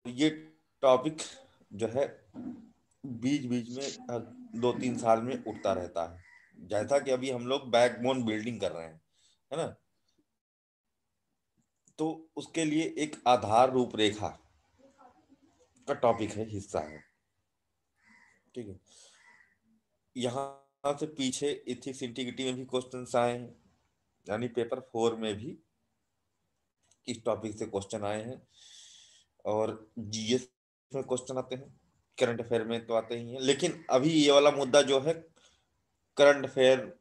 ये टॉपिक जो है बीच बीच में हर 2-3 साल में उठता रहता है, जैसा कि अभी हम लोग बैकबोन बिल्डिंग कर रहे हैं, है ना। तो उसके लिए एक आधार रूपरेखा का टॉपिक है, हिस्सा है। ठीक है। यहाँ से पीछे इथिक्स इंटीग्रिटी में भी क्वेश्चंस आए हैं, यानी पेपर 4 में भी इस टॉपिक से क्वेश्चन आए हैं। और जीएस में क्वेश्चन आते हैं, करंट अफेयर में तो आते ही हैं, लेकिन अभी ये वाला मुद्दा जो है करंट अफेयर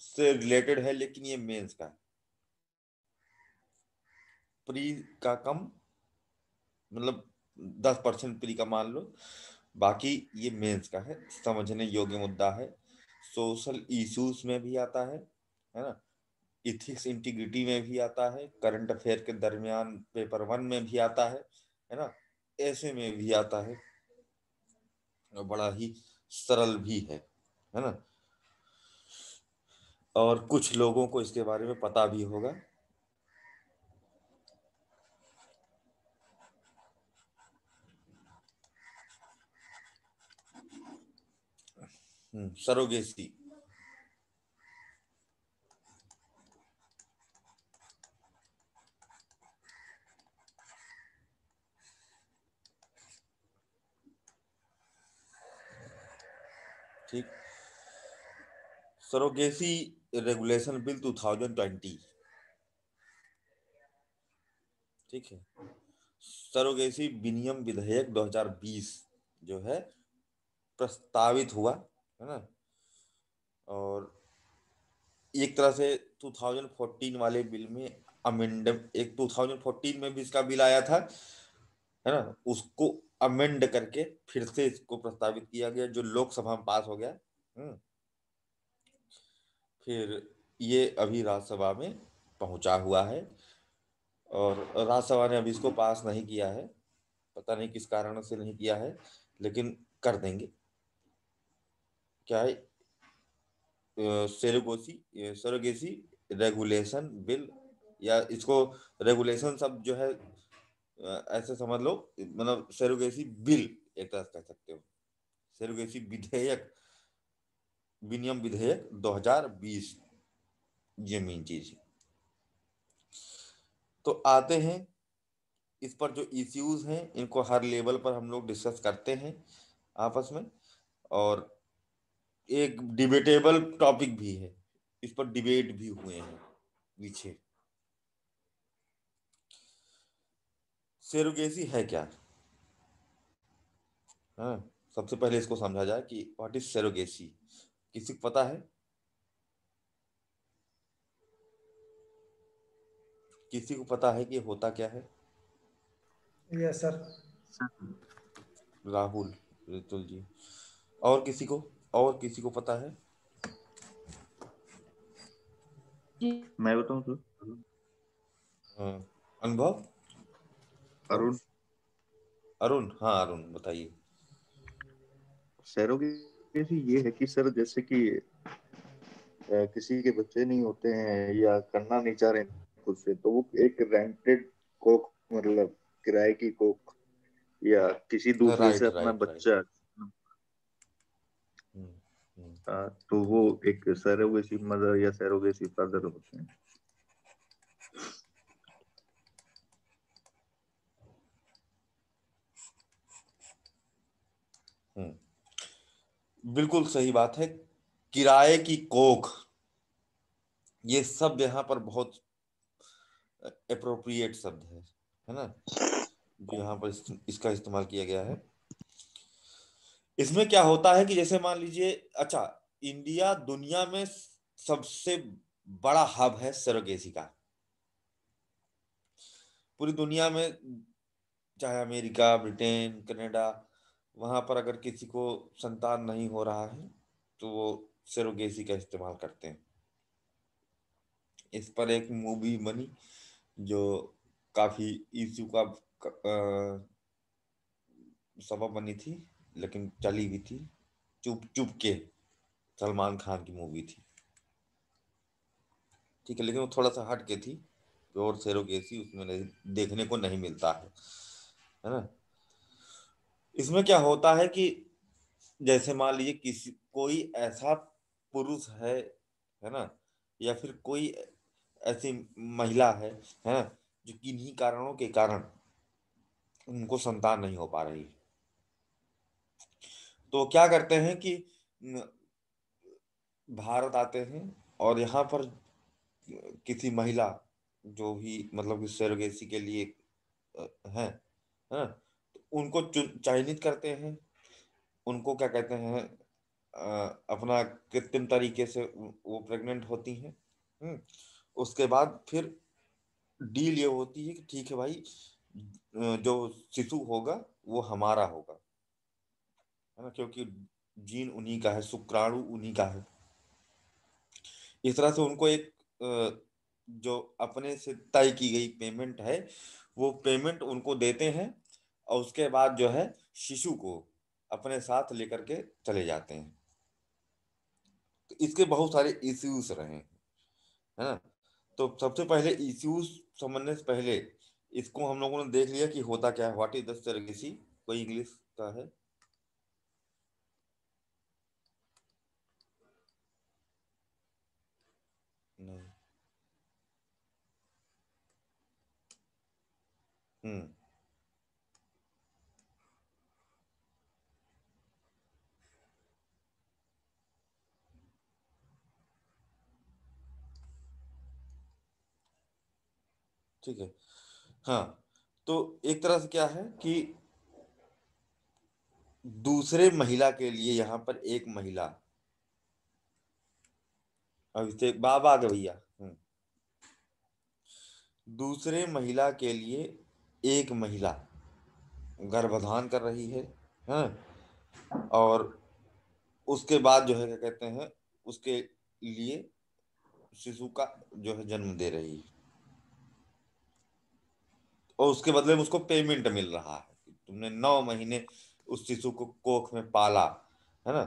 से रिलेटेड है, लेकिन ये मेंस का है। प्री का कम, मतलब 10% प्री का मान लो, बाकी ये मेंस का है, समझने योग्य मुद्दा है। सोशल इश्यूज में भी आता है ना। इथिक्स इंटीग्रिटी में भी आता है, करंट अफेयर के दरमियान पेपर 1 में भी आता है ना। ऐसे में भी आता है, और बड़ा ही सरल भी है ना। और कुछ लोगों को इसके बारे में पता भी होगा। सरोगेसी। ठीक। Surrogacy regulation bill 2020। ठीक है। सरोगेसी विनियम विधेयक 2020 जो है प्रस्तावित हुआ, है ना। और एक तरह से 2014 वाले बिल में अमेंड, एक 2014 में भी इसका बिल आया था, है ना। उसको अमेंड करके फिर से इसको प्रस्तावित किया गया, जो लोकसभा में पास हो गया। हम्म। फिर ये अभी राज्यसभा में पहुंचा हुआ है, और राज्यसभा ने अभी इसको पास नहीं किया है, पता नहीं किस कारण से नहीं किया है, लेकिन कर देंगे। क्या है, सेरोगेसी, सरोगेसी रेगुलेशन बिल, या इसको रेगुलेशन सब जो है ऐसे समझ लो, मतलब सेरोगेसी बिल एक तरह से कह सकते हो। सेरोगेसी विधेयक, विनियम विधेयक 2020, ये मेन चीज है। तो आते हैं इस पर, जो इश्यूज हैं इनको हर लेवल पर हम लोग डिस्कस करते हैं आपस में। और एक डिबेटेबल टॉपिक भी है, इस पर डिबेट भी हुए हैं पीछे। सेरोगेसी है क्या? हाँ, सबसे पहले इसको समझा जाए कि व्हाट इज सेरोगेसी। किसी को पता है? किसी को पता है कि ये होता क्या है? Yes sir. राहुल, रितुल जी, और किसी को, और किसी को पता है? मैं बताऊं तो हाँ, अनुभव, कौन? अरुण, अरुण, हाँ अरुण बताइए। सैरोगेसी ये है कि सर जैसे कि किसी के बच्चे नहीं होते हैं या करना नहीं चाह रहे हैं खुद से, तो वो एक रेंटेड कोख, मतलब किराए की कोख, या किसी दूसरे से राइट अपना राइट राइट। बच्चा, हम्म, हम्म, तो वो एक सैरोगेसी मदर या सैरोगेसी फादर होते हैं। बिल्कुल सही बात है। किराए की कोख, ये शब्द यहाँ पर बहुत अप्रोप्रिएट शब्द है ना, जो यहाँ पर इसका इस्तेमाल किया गया है। इसमें क्या होता है कि जैसे मान लीजिए, अच्छा, इंडिया दुनिया में सबसे बड़ा हब है सरोगेसी का। पूरी दुनिया में, चाहे अमेरिका, ब्रिटेन, कनाडा, वहां पर अगर किसी को संतान नहीं हो रहा है तो वो सरोगेसी का इस्तेमाल करते हैं। इस पर एक मूवी बनी जो काफी इश्यू का सबब बनी थी, लेकिन चली भी थी, चुप चुप के, सलमान खान की मूवी थी। ठीक है, लेकिन वो थोड़ा सा हट के थी, प्योर सरोगेसी उसमें नहीं, देखने को नहीं मिलता है। है ना। इसमें क्या होता है कि जैसे मान लीजिए किसी कोई ऐसा पुरुष है ना, या फिर कोई ऐसी महिला है ना, जो किन्हीं कारणों के कारण उनको संतान नहीं हो पा रही, तो क्या करते हैं कि न, भारत आते हैं और यहाँ पर किसी महिला जो भी मतलब कि सरोगेसी के लिए हैं, है ना, तो उनको चयनित करते हैं, उनको क्या कहते हैं, अपना कृत्रिम तरीके से वो प्रेग्नेंट होती हैं। उसके बाद फिर डील ये होती है कि ठीक है भाई, जो शिशु होगा वो हमारा होगा, है ना, क्योंकि जीन उन्हीं का है, शुक्राणु उन्हीं का है। इस तरह से उनको एक जो अपने से तय की गई पेमेंट है वो पेमेंट उनको देते हैं, और उसके बाद जो है शिशु को अपने साथ लेकर के चले जाते हैं। तो इसके बहुत सारे इश्यूज रहे हैं, है ना। तो सबसे पहले इश्यूज समझने से पहले इसको हम लोगों ने देख लिया कि होता क्या है, व्हाट इज द सरोगेसी। कोई इंग्लिश का है? नहीं। हम्म। ठीक है। हाँ, तो एक तरह से क्या है कि दूसरे महिला के लिए यहाँ पर एक महिला, अब इससे बाबा आ गए भैया। दूसरे महिला के लिए एक महिला गर्भधान कर रही है, हाँ, और उसके बाद जो है क्या कहते हैं, उसके लिए शिशु का जो है जन्म दे रही है, और उसके बदले में उसको पेमेंट मिल रहा है कि तुमने 9 महीने उस शिशु को कोख में पाला, है ना,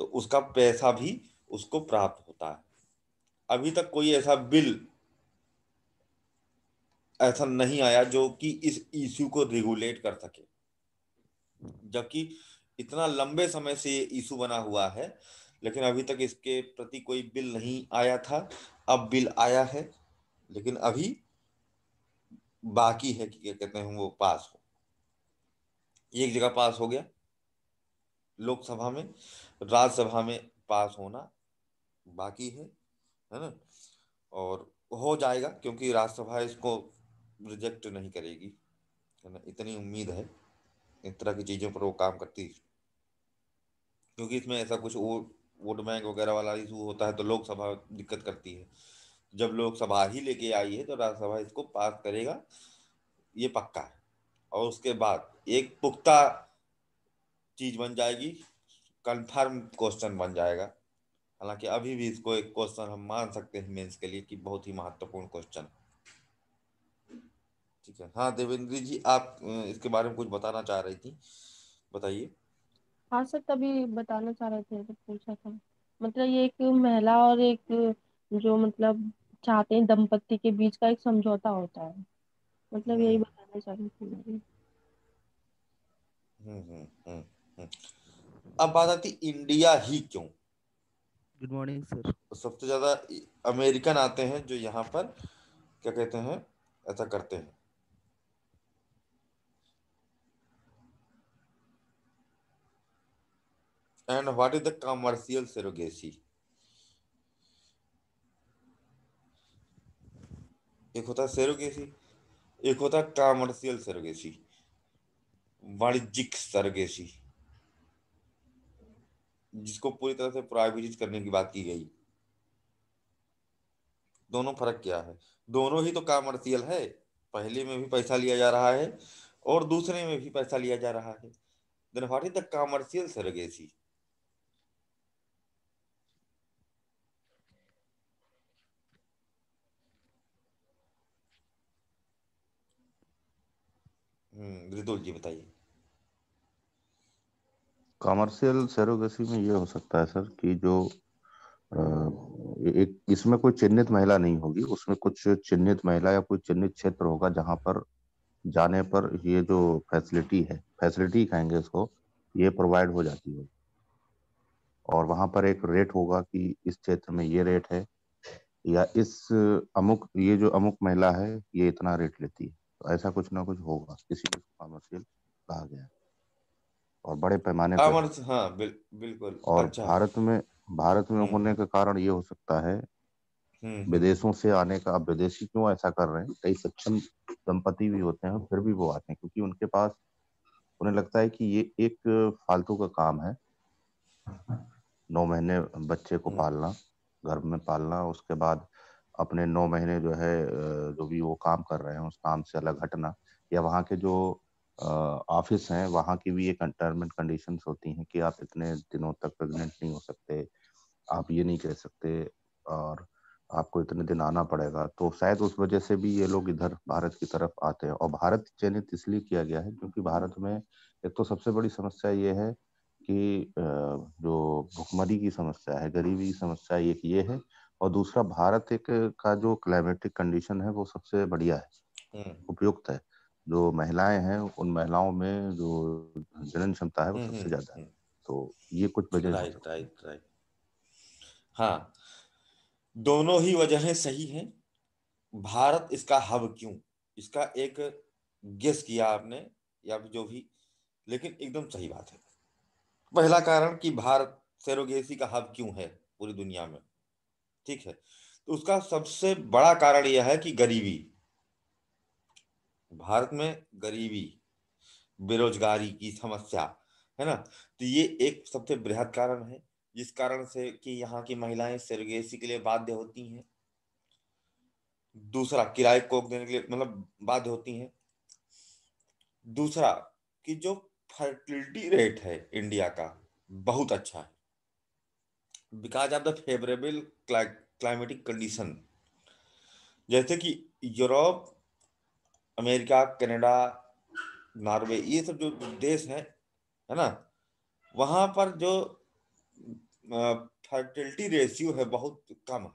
तो उसका पैसा भी उसको प्राप्त होता है। अभी तक कोई ऐसा बिल ऐसा नहीं आया जो कि इस इश्यू को रेगुलेट कर सके, जबकि इतना लंबे समय से ये इशू बना हुआ है, लेकिन अभी तक इसके प्रति कोई बिल नहीं आया था। अब बिल आया है, लेकिन अभी बाकी है कि क्या कहते हैं वो पास हो। एक जगह पास हो गया लोकसभा में, राज्यसभा में पास होना बाकी है ना, और हो जाएगा क्योंकि राज्यसभा इसको रिजेक्ट नहीं करेगी, है ना, इतनी उम्मीद है। इस तरह की चीजों पर वो काम करती है, क्योंकि इसमें ऐसा कुछ वोट बैंक वगैरह वाला इशू होता है तो लोकसभा दिक्कत करती है। जब लोकसभा ही लेके आई है तो राज्यसभा इसको पास करेगा, ये पक्का है। और उसके बाद एक पुख्ता चीज बन जाएगी, कंफर्म क्वेश्चन बन जाएगा। हालांकि अभी भी इसको एक क्वेश्चन हम मान सकते हैं मेंस के लिए कि बहुत ही महत्वपूर्ण क्वेश्चन। ठीक है, हाँ देवेंद्र जी, आप इसके बारे में कुछ बताना चाह रही थी, बताइए। हाँ सर, तभी बताना चाह रहे थे तो पूछा था। मतलब ये एक महिला और एक जो मतलब चाहते हैं दंपति के बीच का एक समझौता होता है, मतलब यही हम्म बताना चाह रही थी मैं। हम्म हम्म हम्म हम्म। अब बात आती इंडिया ही क्यों। Good morning sir. तो सबसे ज्यादा अमेरिकन आते हैं जो यहाँ पर क्या कहते हैं ऐसा करते हैं। And what is the commercial surrogacy. एक होता है सेरोगेसी, एक होता है कमर्शियल सेरोगेसी, वाणिज्यिक सेरोगेसी, जिसको पूरी तरह से प्राइवेटाइज करने की बात की गई। दोनों फर्क क्या है? दोनों ही तो कमर्शियल है, पहले में भी पैसा लिया जा रहा है और दूसरे में भी पैसा लिया जा रहा है। Then what is the commercial surrogacy. Mridul ji बताइए। कमर्शियल सरोगेसी में ये हो सकता है सर कि जो एक इसमें कोई चिन्हित महिला नहीं होगी, उसमें कुछ चिन्हित महिला या कोई चिन्हित क्षेत्र होगा जहां पर जाने पर ये जो फैसिलिटी कहेंगे इसको, ये प्रोवाइड हो जाती है। और वहां पर एक रेट होगा कि इस क्षेत्र में ये रेट है, या इस ये जो अमुक महिला है ये इतना रेट लेती है। तो ऐसा कुछ ना कुछ होगा, इसीलिए कॉमर्शियल कहा गया है और बड़े पैमाने पे कॉमर्स, होगा। हाँ, बिल्कुल। और अच्छा। भारत में होने का कारण ये हो सकता है, हम्म। विदेशों से आने का। अब विदेशी क्यों ऐसा कर रहे हैं, कई सक्षम दंपति भी होते हैं फिर भी वो आते हैं, क्योंकि उनके पास, उन्हें लगता है कि ये एक फालतू का काम है, 9 महीने बच्चे को हम्म। पालना, घर में पालना, उसके बाद अपने 9 महीने जो है जो भी वो काम कर रहे हैं उस काम से अलग हटना, या वहाँ के जो ऑफिस हैं वहाँ की भी एक टर्म एंड कंडीशंस होती हैं कि आप इतने दिनों तक प्रेग्नेंट नहीं हो सकते, आप ये नहीं कह सकते, और आपको इतने दिन आना पड़ेगा। तो शायद उस वजह से भी ये लोग इधर भारत की तरफ आते हैं। और भारत चयनित इसलिए किया गया है क्योंकि भारत में एक तो सबसे बड़ी समस्या ये है कि जो भुखमरी की समस्या है, गरीबी की समस्या एक ये है, और दूसरा भारत एक का जो क्लाइमेटिक कंडीशन है वो सबसे बढ़िया है, हम्म। उपयुक्त है। जो महिलाएं हैं उन महिलाओं में जो जनन क्षमता है वो सबसे ज्यादा है। तो ये कुछ वजह हो राइट, सकती है। Right, right. हाँ, दोनों ही वजहें सही हैं। भारत इसका हब क्यों, इसका एक गेस किया आपने, या जो भी, लेकिन एकदम सही बात है। पहला कारण कि भारत सेरोगेसी का हब क्यों है पूरी दुनिया में, ठीक है, तो उसका सबसे बड़ा कारण यह है कि गरीबी। भारत में गरीबी, बेरोजगारी की समस्या है ना, तो ये एक सबसे बृहद कारण है, जिस कारण से कि यहाँ की महिलाएं सेरोगेसी के लिए बाध्य होती हैं। दूसरा, किराए कोख देने के लिए मतलब बाध्य होती हैं। दूसरा, कि जो फर्टिलिटी रेट है इंडिया का बहुत अच्छा है, because of the favourable climatic condition. जैसे कि यूरोप, अमेरिका, कनाडा, नॉर्वे, ये सब जो देश हैं, है ना, वहां पर जो फर्टिलिटी रेशियो है बहुत कम है।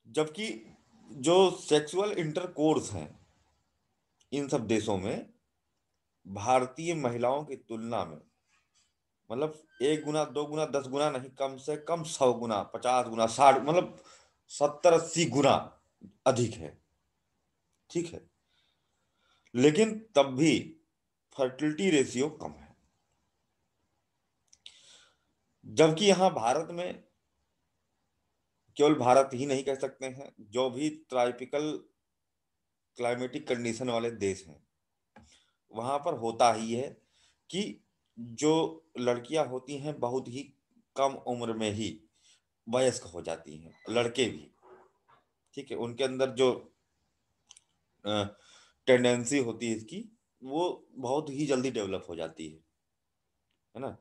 जबकि जो सेक्सुअल इंटरकोर्स हैं इन सब देशों में भारतीय महिलाओं की तुलना में, मतलब 1 गुना 2 गुना 10 गुना नहीं, कम से कम 100 गुना, 50 गुना, 60, मतलब 70-80 गुना अधिक है, ठीक है। लेकिन तब भी फर्टिलिटी रेशियो कम है। जबकि यहाँ भारत में, केवल भारत ही नहीं कह सकते हैं, जो भी ट्रॉपिकल क्लाइमेटिक कंडीशन वाले देश हैं वहां पर होता ही है कि जो लड़कियां होती हैं बहुत ही कम उम्र में ही वयस्क हो जाती हैं, लड़के भी, ठीक है। उनके अंदर जो टेंडेंसी होती है इसकी, वो बहुत ही जल्दी डेवलप हो जाती है ना।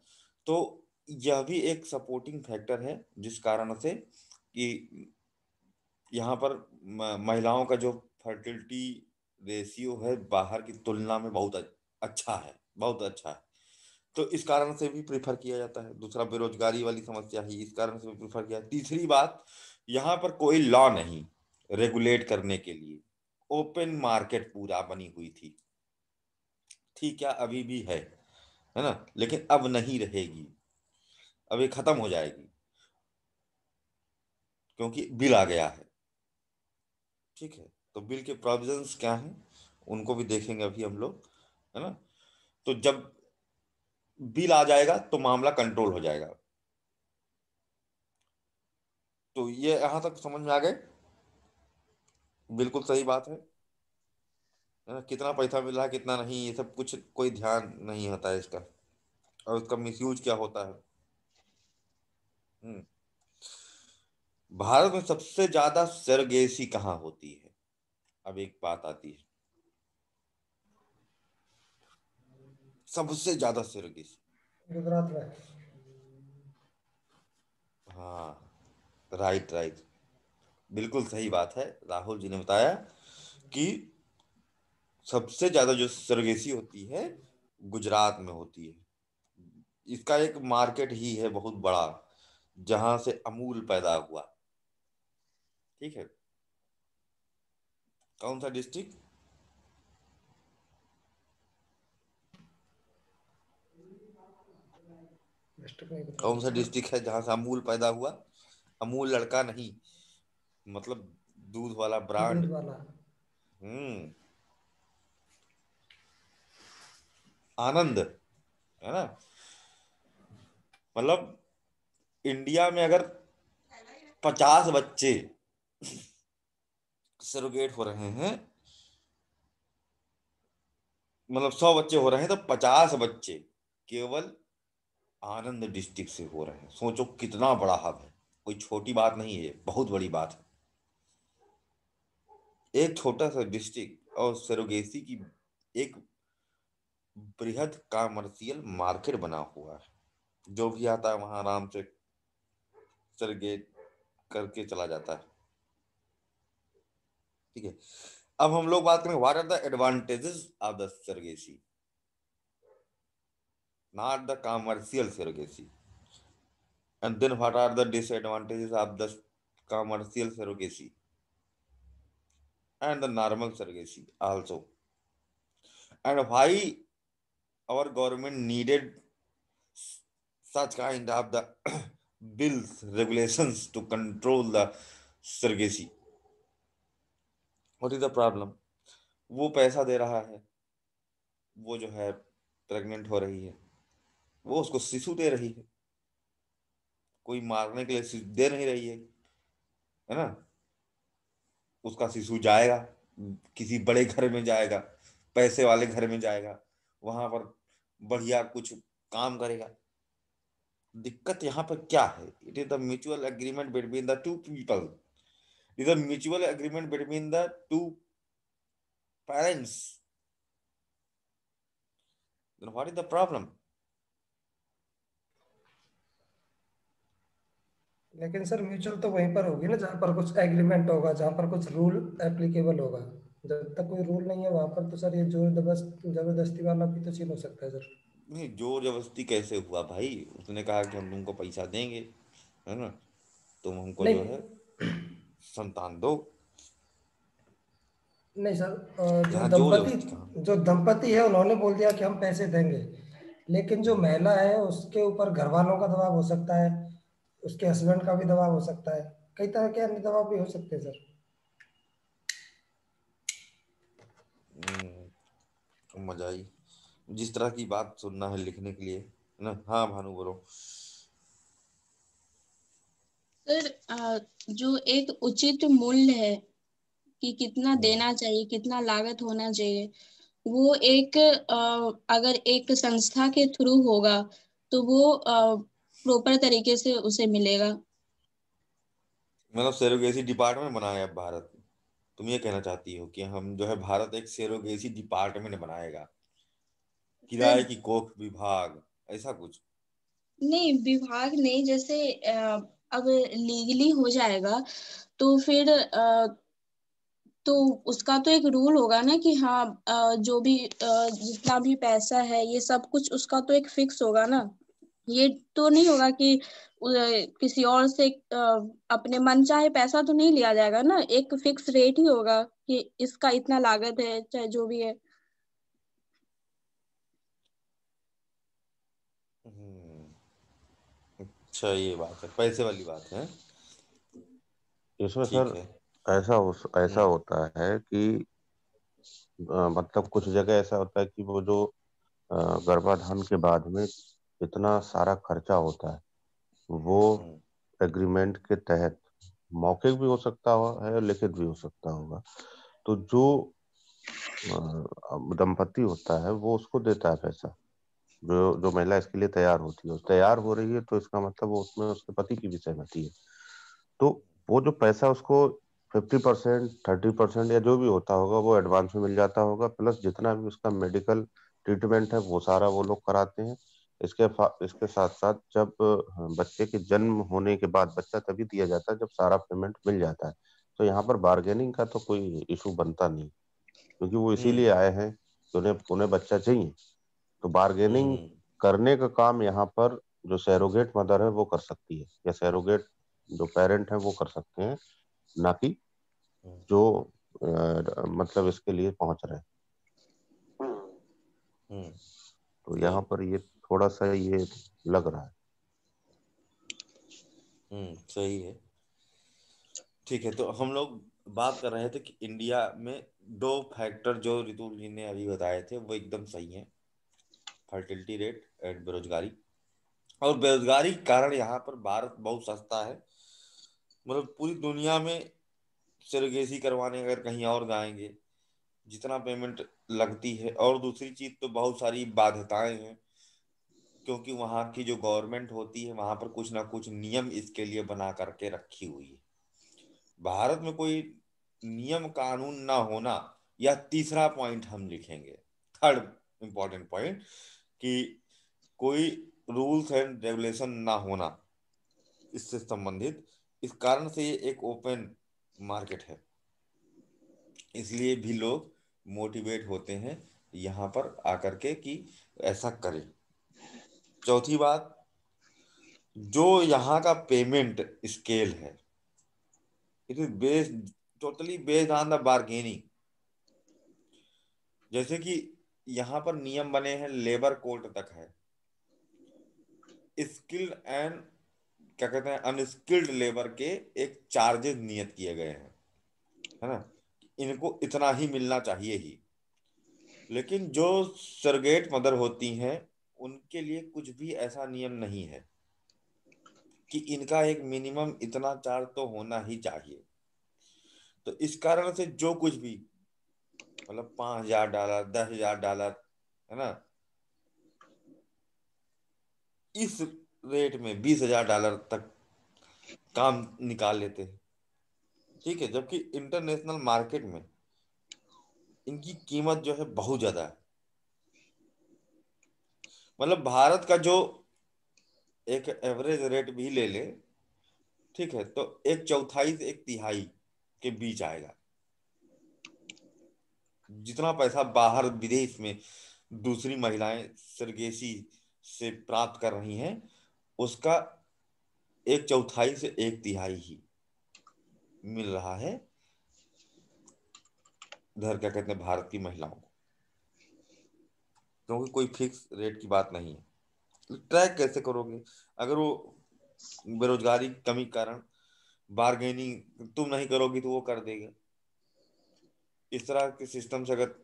तो यह भी एक सपोर्टिंग फैक्टर है जिस कारण से कि यहाँ पर महिलाओं का जो फर्टिलिटी रेशियो है बाहर की तुलना में बहुत अच्छा है, बहुत अच्छा है। तो इस कारण से भी प्रेफर किया जाता है। दूसरा, बेरोजगारी वाली समस्या ही इस कारण से भी प्रेफर किया। तीसरी बात, यहाँ पर कोई लॉ नहीं रेगुलेट करने के लिए, ओपन मार्केट पूरा बनी हुई थी, ठीक है, अभी भी है ना, लेकिन अब नहीं रहेगी, अब ये खत्म हो जाएगी क्योंकि बिल आ गया है, ठीक है। तो बिल के प्रोविजंस क्या हैं उनको भी देखेंगे अभी हम लोग, है ना। तो जब बिल आ जाएगा तो मामला कंट्रोल हो जाएगा। तो ये यहां तक समझ में आ गए, बिल्कुल सही बात है ना। कितना पैसा मिल रहा है कितना नहीं, ये सब कुछ कोई ध्यान नहीं होता है इसका, और उसका मिसयूज क्या होता है। हम्म। भारत में सबसे ज्यादा सरगेसी कहाँ होती है, अब एक बात आती है, सबसे ज्यादा सरगेसी। गुजरात में। हाँ, राइट, राइट, बिल्कुल सही बात है। राहुल जी ने बताया कि सबसे ज्यादा जो सरगेसी होती है गुजरात में होती है। इसका एक मार्केट ही है बहुत बड़ा, जहां से अमूल पैदा हुआ, ठीक है। कौन सा डिस्ट्रिक्ट? डिस्ट्रिक्ट नहीं बता कौन सा सकते। डिस्ट्रिक्ट है जहां से अमूल पैदा हुआ? अमूल लड़का नहीं, मतलब दूध वाला ब्रांड। दूध वाला। हम्म, आनंद, है ना? मतलब इंडिया में अगर 50 बच्चे सरोगेट हो रहे हैं, मतलब 100 बच्चे हो रहे हैं, तो 50 बच्चे केवल आनंद डिस्ट्रिक्ट से हो रहे हैं। सोचो कितना बड़ा हब है, कोई छोटी बात नहीं है, बहुत बड़ी बात है। एक छोटा सा डिस्ट्रिक्ट और सरोगेसी की एक बृहद कमर्शियल मार्केट बना हुआ है। जो भी आता है वहां आराम से सरोगेट करके चला जाता है। ठीक है, अब हम लोग बात करें what are the advantages of the surrogacy, not the commercial surrogacy, and then what are the disadvantages of the commercial surrogacy and the normal surrogacy also, and why our government needed such kind of the bills regulations to control the surrogacy. What is the problem? वो पैसा दे रहा है, वो जो है pregnant हो रही है, वो उसको शिशु दे रही है, कोई मारने के लिए शिशु दे नहीं रही है ना? उसका शिशु जाएगा, किसी बड़े घर में जाएगा, पैसे वाले घर में जाएगा, वहां पर बढ़िया कुछ काम करेगा। दिक्कत यहाँ पर क्या है? It is the mutual agreement between the two people, it is the mutual agreement between the two parents. Then what is the problem? लेकिन सर म्यूचुअल तो वहीं पर होगी ना जहाँ पर कुछ एग्रीमेंट होगा, जहाँ पर कुछ रूल एप्लीकेबल होगा। जब तक कोई रूल नहीं है वहां पर तो सर ये जोर जबरदस्ती वाला भी तो सीन हो सकता है सर। नहीं, जोर जबरदस्ती कैसे हुआ भाई? उसने कहा कि हम तुमको पैसा देंगे, है ना, तुम हमको जो है नहीं संतान दो। नहीं सर, यहाँ जोर जबरदस्ती कहाँ? जो दंपति है उन्होंने बोल दिया कि हम पैसे देंगे, लेकिन जो महिला है उसके ऊपर घर वालों का दबाव हो सकता है, उसके हस्बैंड का भी दबाव हो सकता है, कई तरह के अन्य दबाव भी हो सकते हैं सर। मजा आई जिस तरह की बात सुनना है लिखने के लिए, है ना? हाँ भानु बोलो। सर जो एक उचित मूल्य है कि कितना हम्म, देना चाहिए, कितना लागत होना चाहिए, वो एक अगर एक संस्था के थ्रू होगा तो वो प्रॉपर तरीके से उसे मिलेगा। मतलब सेरोगेसी डिपार्टमेंट बनाया है भारत? तुम ये कहना चाहती हो कि हम जो है भारत एक सेरोगेसी डिपार्टमेंट बनाएगा, सर किराए की कोख विभाग, ऐसा कुछ? नहीं, विभाग नहीं, जैसे अब लीगली हो जाएगा तो फिर तो उसका तो एक रूल होगा ना कि हाँ जो भी जितना भी पैसा है ये सब कुछ उसका तो एक फिक्स होगा ना। ये तो नहीं होगा कि किसी और से अपने मन चाहे पैसा तो नहीं लिया जाएगा ना, एक फिक्स रेट ही होगा कि इसका इतना लागत है चाहे जो भी है। हम्म, अच्छा ये बात है, पैसे वाली बात है। इसमें ठीक सर है। ऐसा हम्म। होता है कि मतलब कुछ जगह ऐसा होता है कि वो जो गर्भाधान के बाद में इतना सारा खर्चा होता है वो हम्म। एग्रीमेंट के तहत मौखिक भी हो सकता है, लिखित भी हो सकता होगा। तो जो दंपति होता है वो उसको देता है पैसा, जो जो महिला इसके लिए तैयार होती है, तैयार हो रही है, तो इसका मतलब वो उसमें उसके पति की भी सहमति है। तो वो जो पैसा उसको 50%, 30% या जो भी होता होगा वो एडवांस में मिल जाता होगा, प्लस जितना भी उसका मेडिकल ट्रीटमेंट है वो सारा वो लोग कराते हैं। इसके साथ साथ जब बच्चे के जन्म होने के बाद बच्चा तभी दिया जाता है जब सारा पेमेंट मिल जाता है। तो यहाँ पर बार्गेनिंग का तो कोई इशू बनता नहीं, क्योंकि वो इसीलिए हम्म। आए हैं कि उन्हें उन्हें बच्चा चाहिए। तो बार्गेनिंग हम्म। करने का काम यहाँ पर जो सैरोगेट मदर है वो कर सकती है, या सैरोगेट जो पेरेंट है वो कर सकते हैं, ना कि हम्म। जो मतलब इसके लिए पहुंच रहे हैं। तो यहाँ पर ये थोड़ा सा ये लग रहा है। सही है। ठीक है, तो हम लोग बात कर रहे थे कि इंडिया में दो फैक्टर जो रितुल जी ने अभी बताए थे वो एकदम सही है, फर्टिलिटी रेट एंड बेरोजगारी। और बेरोजगारी के कारण यहाँ पर भारत बहुत सस्ता है, मतलब पूरी दुनिया में सरगेसी करवाने अगर कहीं और जाएंगे जितना पेमेंट लगती है, और दूसरी चीज तो बहुत सारी बाध्यताएं हैं, क्योंकि वहाँ की जो गवर्नमेंट होती है वहां पर कुछ ना कुछ नियम इसके लिए बना करके रखी हुई है। भारत में कोई नियम कानून ना होना, या तीसरा पॉइंट हम लिखेंगे, थर्ड इंपॉर्टेंट पॉइंट, कि कोई रूल्स एंड रेगुलेशन ना होना इससे संबंधित, इस कारण से ये एक ओपन मार्केट है, इसलिए भी लोग मोटिवेट होते हैं यहाँ पर आकर के कि ऐसा करें। चौथी बात, जो यहाँ का पेमेंट स्केल है, it is based totally based on the bargaining. जैसे कि यहाँ पर नियम बने हैं, लेबर कोड तक है, स्किल्ड एंड क्या कहते हैं अनस्किल्ड लेबर के एक चार्जेस नियत किए गए हैं, है ना, इनको इतना ही मिलना चाहिए ही। लेकिन जो सरगेट मदर होती हैं उनके लिए कुछ भी ऐसा नियम नहीं है कि इनका एक मिनिमम इतना चार्ज तो होना ही चाहिए। तो इस कारण से जो कुछ भी, मतलब $5,000, $10,000, है ना, इस रेट में $20,000 तक काम निकाल लेते हैं। ठीक है, जबकि इंटरनेशनल मार्केट में इनकी कीमत जो है बहुत ज्यादा है। मतलब भारत का जो एक एवरेज रेट भी ले ले, ठीक है, तो एक चौथाई से एक तिहाई के बीच आएगा। जितना पैसा बाहर विदेश में दूसरी महिलाएं सरगेसी से प्राप्त कर रही हैं, उसका एक चौथाई से एक तिहाई ही मिल रहा है इधर क्या कहते हैं भारत की महिलाओं को, क्योंकि कोई फिक्स रेट की बात नहीं है। ट्रैक कैसे करोगे अगर वो बेरोजगारी की कमी के कारण बार्गेनिंग तुम नहीं करोगी तो वो कर देगा। इस तरह के सिस्टम से अगर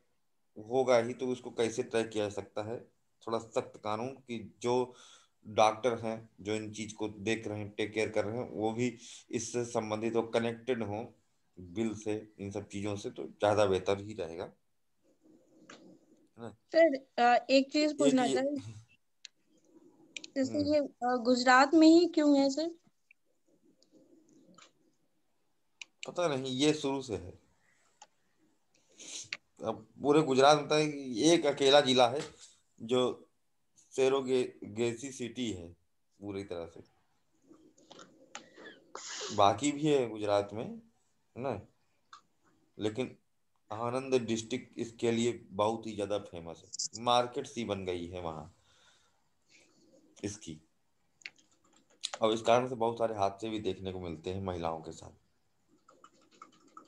होगा ही तो उसको कैसे ट्रैक किया जा सकता है। थोड़ा सख्त कानून कि जो डॉक्टर हैं जो इन चीज को देख रहे हैं, टेक केयर कर रहे हैं, वो भी इससे संबंधित और कनेक्टेड हो बिल से, इन सब चीजों से, तो ज्यादा बेहतर ही रहेगा, है ना। सर एक चीज एक पूछना ये था, जैसे ये गुजरात में ही क्यों है सर? पता नहीं, ये शुरू से है। अब पूरे गुजरात में तो एक अकेला जिला है जो गेसी सिटी है पूरी तरह से, बाकी भी है गुजरात में, है ना, लेकिन आनंद डिस्ट्रिक्ट इसके लिए बहुत ही ज्यादा फेमस है, मार्केट सी बन गई है वहाँ इसकी। और इस कारण से बहुत सारे हादसे भी देखने को मिलते हैं महिलाओं के साथ।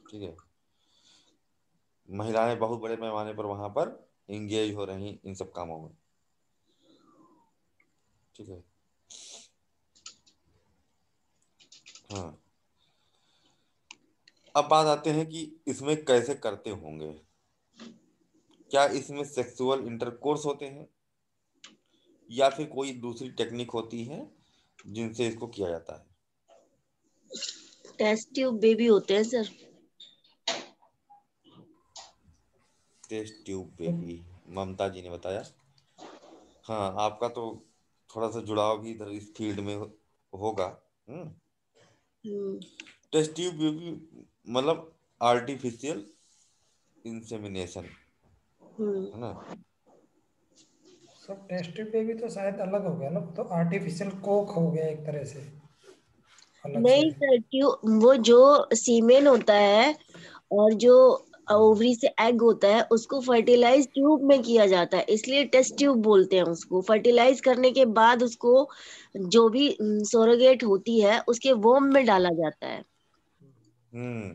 ठीक है, महिलाएं बहुत बड़े पैमाने पर वहां पर इंगेज हो रही इन सब कामों में। ठीक है, हाँ, अब बात आते हैं कि इसमें कैसे करते होंगे। क्या इसमें सेक्सुअल इंटरकोर्स होते हैं या फिर कोई दूसरी टेक्निक होती है जिनसे इसको किया जाता है? टेस्ट ट्यूब बेबी होते हैं सर। टेस्ट ट्यूब बेबी, ममता जी ने बताया। हाँ, आपका तो थोड़ा सा जुड़ाव भी इधर इस फील्ड में होगा। टेस्ट ट्यूब बेबी मतलब आर्टिफिशियल इंसेमिनेशन, है ना। सब टेस्ट पे भी तो शायद अलग हो गया ना, तो आर्टिफिशियल कोक हो गया एक तरह से अलग से। नहीं सर, ट्यूब वो जो सीमेन होता है और जो ओवरी से एग होता है उसको फर्टिलाइज ट्यूब में किया जाता है, इसलिए टेस्ट ट्यूब बोलते हैं उसको। फर्टिलाइज करने के बाद उसको जो भी सरोगेट होती है उसके वोम में डाला जाता है। हम्म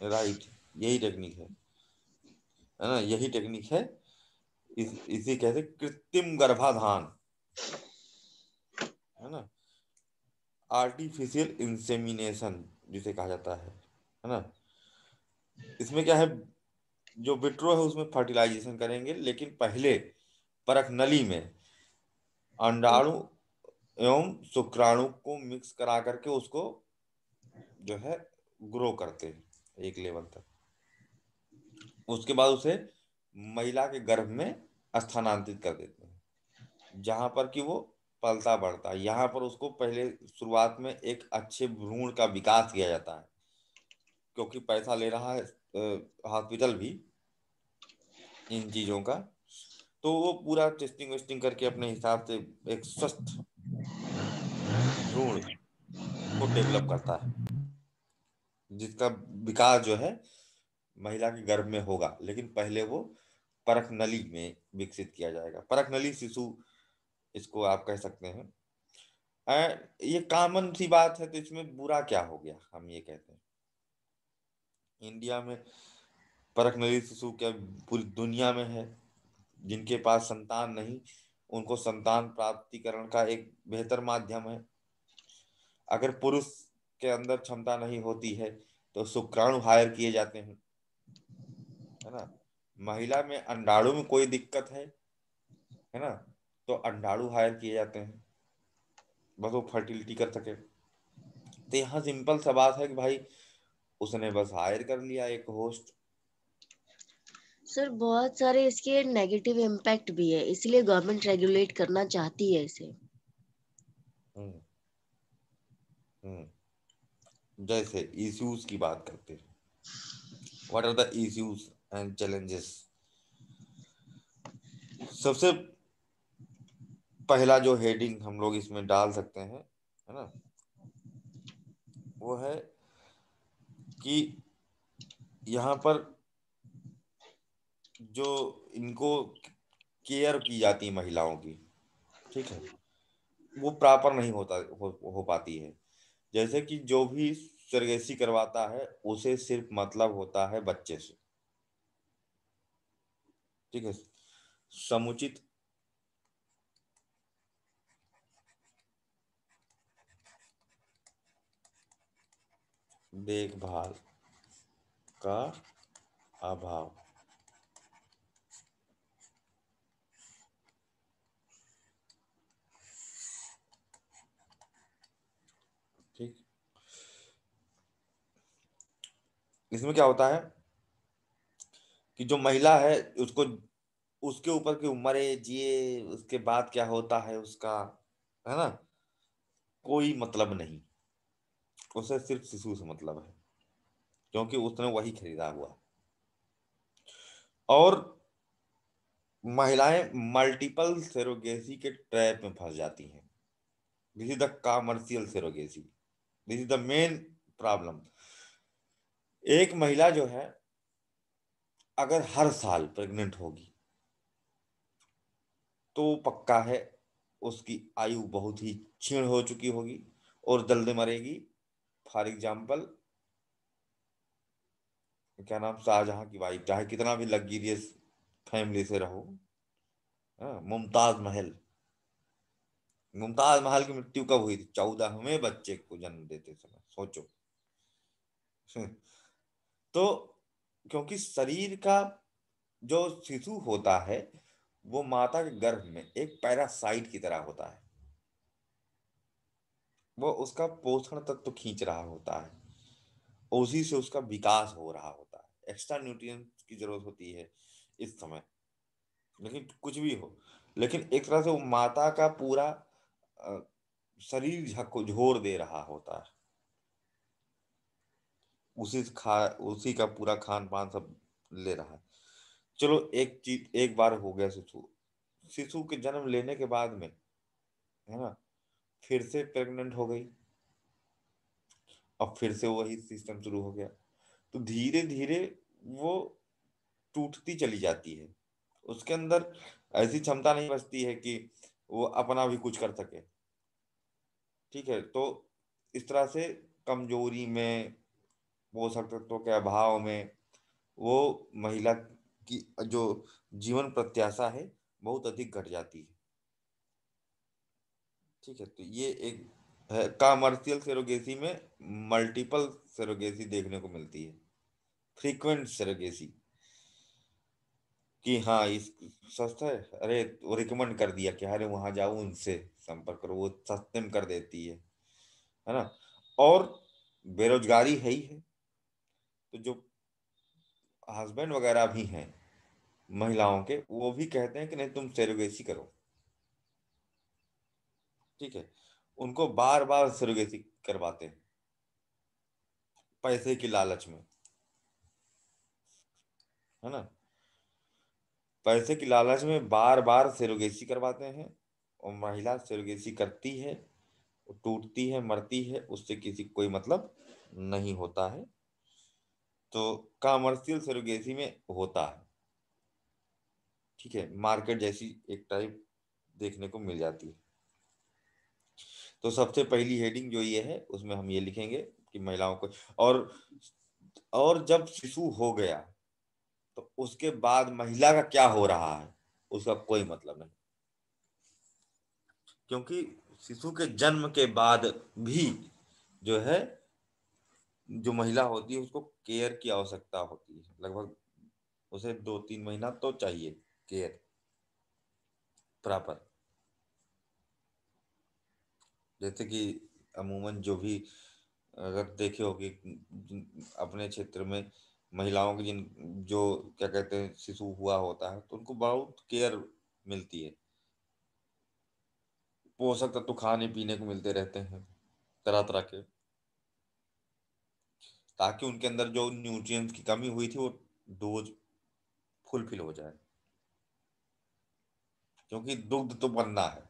राइट, यही टेक्निक है ना, यही टेक्निक है। इसी कहते हैं कृत्रिम गर्भाधान, है ना, आर्टिफिशियल इंसेमिनेशन जिसे कहा जाता है ना। इसमें क्या है, जो विट्रो है उसमें फर्टिलाइजेशन करेंगे, लेकिन पहले परख नली में अंडाणु एवं शुक्राणु को मिक्स करा करके उसको जो है ग्रो करते हैं एक लेवल तक। उसके बाद उसे महिला के गर्भ में स्थानांतरित कर देते हैं, जहां पर कि वो पलता बढ़ता है। यहाँ पर उसको पहले शुरुआत में एक अच्छे भ्रूण का विकास किया जाता है, क्योंकि पैसा ले रहा है हॉस्पिटल भी इन चीजों का, तो वो पूरा टेस्टिंग वेस्टिंग करके अपने हिसाब से एक स्वस्थ भ्रूण को डेवलप करता है, जिसका विकास जो है महिला के गर्भ में होगा, लेकिन पहले वो परख नली में विकसित किया जाएगा। परख नली शिशु इसको आप कह सकते हैं। ये कॉमन सी बात है, तो इसमें बुरा क्या हो गया, हम ये कहते हैं। इंडिया में परख नली शिशु क्या पूरी दुनिया में है। जिनके पास संतान नहीं, उनको संतान प्राप्तिकरण का एक बेहतर माध्यम है। अगर पुरुष के अंदर क्षमता नहीं होती है तो शुक्राणु हायर किए जाते हैं, है ना। महिला में अंडाणु में कोई दिक्कत है ना, तो अंडाणु हायर किए जाते हैं, बस वो फर्टिलिटी कर सके। तो यहाँ सिंपल सा बात है कि भाई उसने बस हायर कर लिया एक होस्ट। सर बहुत सारे इसके नेगेटिव इम्पैक्ट भी है, इसलिए गवर्नमेंट रेगुलेट करना चाहती है इसे। हम्म जैसे इश्यूज की बात करते हैं, what are the issues and challenges. सबसे पहला जो हेडिंग हम लोग इसमें डाल सकते हैं, है ना, वो है कि यहाँ पर जो इनको केयर की जाती है महिलाओं की, ठीक है, वो प्रॉपर नहीं हो पाती है। जैसे कि जो भी सरगेसी करवाता है उसे सिर्फ मतलब होता है बच्चे से, ठीक है। समुचित देखभाल का अभाव, ठीक। इसमें क्या होता है कि जो महिला है उसको उसके ऊपर कि मरे जिए उसके बाद क्या होता है उसका, है ना, कोई मतलब नहीं। उसे सिर्फ शिशु से मतलब है, क्योंकि उसने वही खरीदा हुआ। और महिलाएं मल्टीपल सेरोगेसी के ट्रैप में फंस जाती हैं। This is the commercial surrogacy, this is the main problem. एक महिला जो है अगर हर साल प्रेग्नेंट होगी तो पक्का है उसकी आयु बहुत ही क्षीण हो चुकी होगी और जल्दी मरेगी। फॉर एग्जाम्पल, क्या नाम, शाहजहां की वाइफ, चाहे कितना भी लग्जरियस फैमिली से रहो, हाँ, मुमताज महल की मृत्यु कब हुई थी? 14वें बच्चे को जन्म देते समय, सोचो। तो क्योंकि शरीर का जो शिशु होता है वो माता के गर्भ में एक पैरासाइट की तरह होता है। वो उसका पोषण तत्व तो खींच रहा होता है, उसी से उसका विकास हो रहा होता है। एक्स्ट्रा न्यूट्रिएंट्स की जरूरत होती है इस समय, लेकिन कुछ भी हो, लेकिन एक तरह से वो माता का पूरा अ, शरीर झकझोर दे रहा होता है। उसी का पूरा खान पान सब ले रहा है। चलो एक चीज, एक बार हो गया शिशु, शिशु के जन्म लेने के बाद में, है ना, फिर से प्रेग्नेंट हो गई, अब फिर से वही सिस्टम शुरू हो गया। तो धीरे धीरे वो टूटती चली जाती है। उसके अंदर ऐसी क्षमता नहीं बचती है कि वो अपना भी कुछ कर सके, ठीक है। तो इस तरह से कमजोरी में पोषक तत्वों के अभाव में वो महिला की जो जीवन प्रत्याशा है बहुत अधिक घट जाती है। ठीक है, तो ये एक है। कमर्शियल सेरोगेसी में मल्टीपल सेरोगेसी देखने को मिलती है। फ्रीक्वेंट सेरोगेसी कि हाँ इस सस्ता है, अरे वो रिकमेंड कर दिया कि अरे वहां जाओ उनसे संपर्क करो, वो सस्ते में कर देती है ना। और बेरोजगारी है ही है, तो जो हस्बैंड वगैरह भी हैं महिलाओं के, वो भी कहते हैं कि नहीं तुम सेरोगेसी करो। ठीक है, उनको बार बार सेरोगेसी करवाते हैं पैसे की लालच में, है ना। पैसे की लालच में बार बार सेरोगेसी करवाते हैं, और महिला सेरोगेसी करती है, वो टूटती है, मरती है, उससे किसी को कोई मतलब नहीं होता है। तो कमर्शियल सेरोगेसी में होता है। ठीक है, मार्केट जैसी एक टाइप देखने को मिल जाती है। तो सबसे पहली हेडिंग जो ये है उसमें हम ये लिखेंगे कि महिलाओं को, और जब शिशु हो गया तो उसके बाद महिला का क्या हो रहा है उसका कोई मतलब नहीं, क्योंकि शिशु के जन्म के बाद भी जो है जो महिला होती है उसको केयर की आवश्यकता होती है। लगभग उसे 2-3 महीना तो चाहिए केयर प्रॉपर। जैसे कि अमूमन जो भी अगर देखे हो कि अपने क्षेत्र में महिलाओं की जिन जो क्या कहते हैं शिशु हुआ होता है तो उनको बहुत केयर मिलती है, पोषक तत्व खाने पीने को मिलते रहते हैं तरह तरह के, ताकि उनके अंदर जो न्यूट्रिएंट्स की कमी हुई थी वो डोज फुलफिल हो जाए, क्योंकि दुग्ध तो बनना है।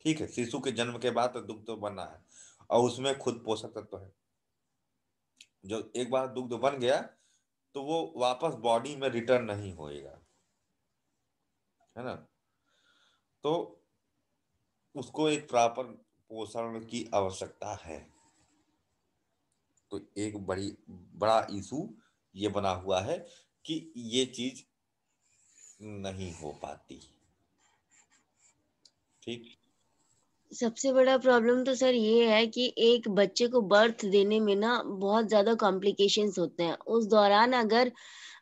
ठीक है, शिशु के जन्म के बाद तो दुग्ध तो बनना है, और उसमें खुद पोषक तत्व है। जो एक बार दुग्ध बन गया तो वो वापस बॉडी में रिटर्न नहीं होएगा, है ना। तो उसको एक प्रॉपर पोषण की आवश्यकता है। तो एक बड़ा इशू ये बना हुआ है कि ये चीज नहीं हो पाती। ठीक। सबसे बड़ा प्रॉब्लम तो सर ये है कि एक बच्चे को बर्थ देने में ना बहुत ज्यादा कॉम्प्लिकेशंस होते हैं। उस दौरान अगर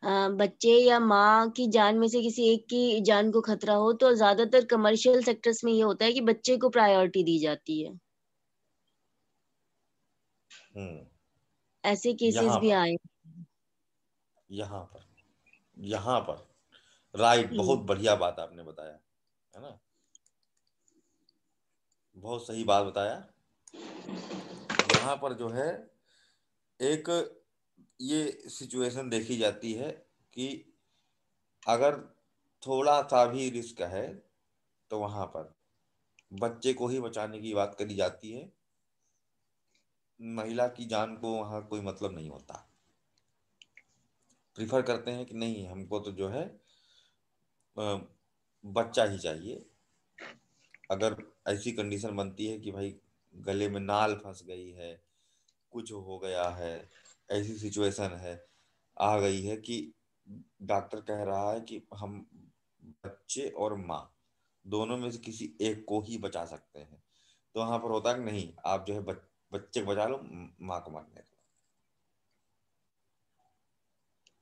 बच्चे या माँ की जान में से किसी एक की जान को खतरा हो तो ज्यादातर कमर्शियल सेक्टर्स में ये होता है कि बच्चे को प्रायोरिटी दी जाती है। हम्म। ऐसे केसेस यहाँ भी पर आए। यहाँ पर यहाँ पर राइट, बहुत हम्म। बढ़िया बात आपने बताया, है ना। बहुत सही बात बताया। यहाँ पर जो है एक ये सिचुएशन देखी जाती है कि अगर थोड़ा सा भी रिस्क है तो वहां पर बच्चे को ही बचाने की बात करी जाती है, महिला की जान को वहां कोई मतलब नहीं होता। प्रिफर करते हैं कि नहीं हमको तो जो है अ, बच्चा ही चाहिए। अगर ऐसी कंडीशन बनती है कि भाई गले में नाल फंस गई है, कुछ हो गया है, ऐसी सिचुएशन है आ गई है कि डॉक्टर कह रहा है कि हम बच्चे और माँ दोनों में से किसी एक को ही बचा सकते हैं, तो वहां पर होता है कि नहीं आप जो है बच्चे को बचा लो, माँ को मरने दो।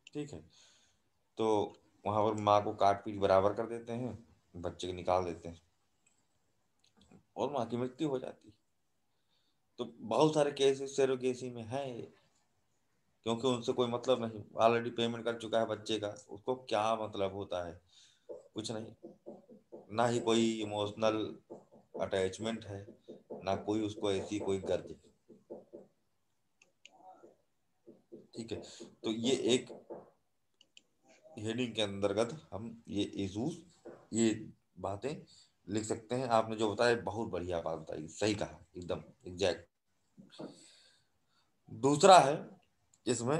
ठीक है, तो वहां पर माँ को काट पीट बराबर कर देते हैं, बच्चे को निकाल देते हैं और माँ की मृत्यु हो जाती है। तो बहुत सारे केसेस सेरोगेसी में है, क्योंकि उनसे कोई मतलब नहीं, ऑलरेडी पेमेंट कर चुका है बच्चे का, उसको क्या मतलब होता है, कुछ नहीं, ना ही कोई इमोशनल अटैचमेंट है, ना कोई उसको ऐसी कोई गर्ज है। ठीक है, तो ये एक हेडिंग के अंतर्गत हम ये इशूज ये बातें लिख सकते हैं। आपने जो बताया बहुत बढ़िया बात बताई, सही कहा, एकदम एग्जैक्ट। दूसरा है इसमें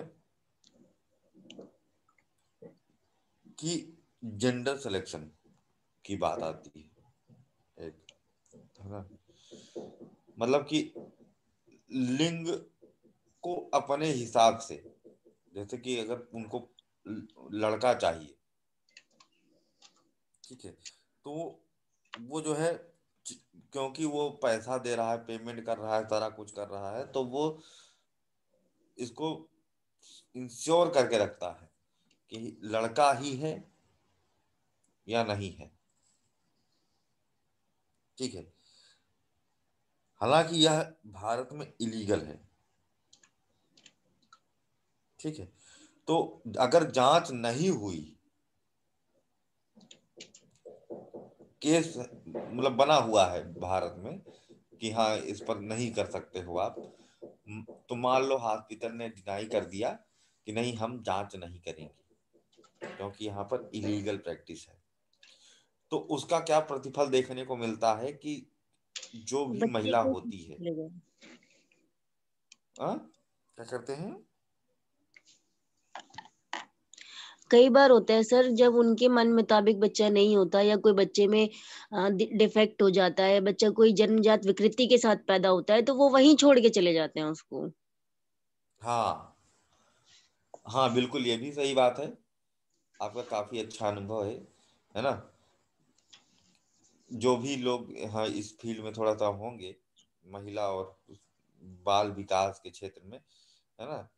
कि जेंडर सिलेक्शन की बात आती है एक, है ना। मतलब कि लिंग को अपने हिसाब से, जैसे कि अगर उनको लड़का चाहिए, ठीक है, तो वो जो है क्योंकि वो पैसा दे रहा है, पेमेंट कर रहा है, सारा कुछ कर रहा है, तो वो इसको इंश्योर करके रखता है कि लड़का ही है या नहीं है, ठीक है। हालांकि यह भारत में इलीगल है, ठीक है। तो अगर जांच नहीं हुई, केस मतलब बना हुआ है भारत में कि हाँ इस पर नहीं कर सकते हो आप, तो मान लो हॉस्पिटल ने डिनाई कर दिया कि नहीं हम जांच नहीं करेंगे क्योंकि यहाँ पर इलीगल प्रैक्टिस है, तो उसका क्या प्रतिफल देखने को मिलता है कि जो भी बच्चे महिला को होती है, चले गए। क्या करते हैं, कई बार होता है सर, जब उनके मन मुताबिक बच्चा नहीं होता या कोई बच्चे में डिफेक्ट हो जाता है, बच्चा कोई जन्मजात विकृति के साथ पैदा होता है, तो वो वहीं छोड़ के चले जाते हैं उसको। हाँ हाँ बिल्कुल, ये भी सही बात है, आपका काफी अच्छा अनुभव है ना। जो भी लोग हाँ इस फील्ड में थोड़ा सा होंगे, महिला और बाल विकास के क्षेत्र में, है ना,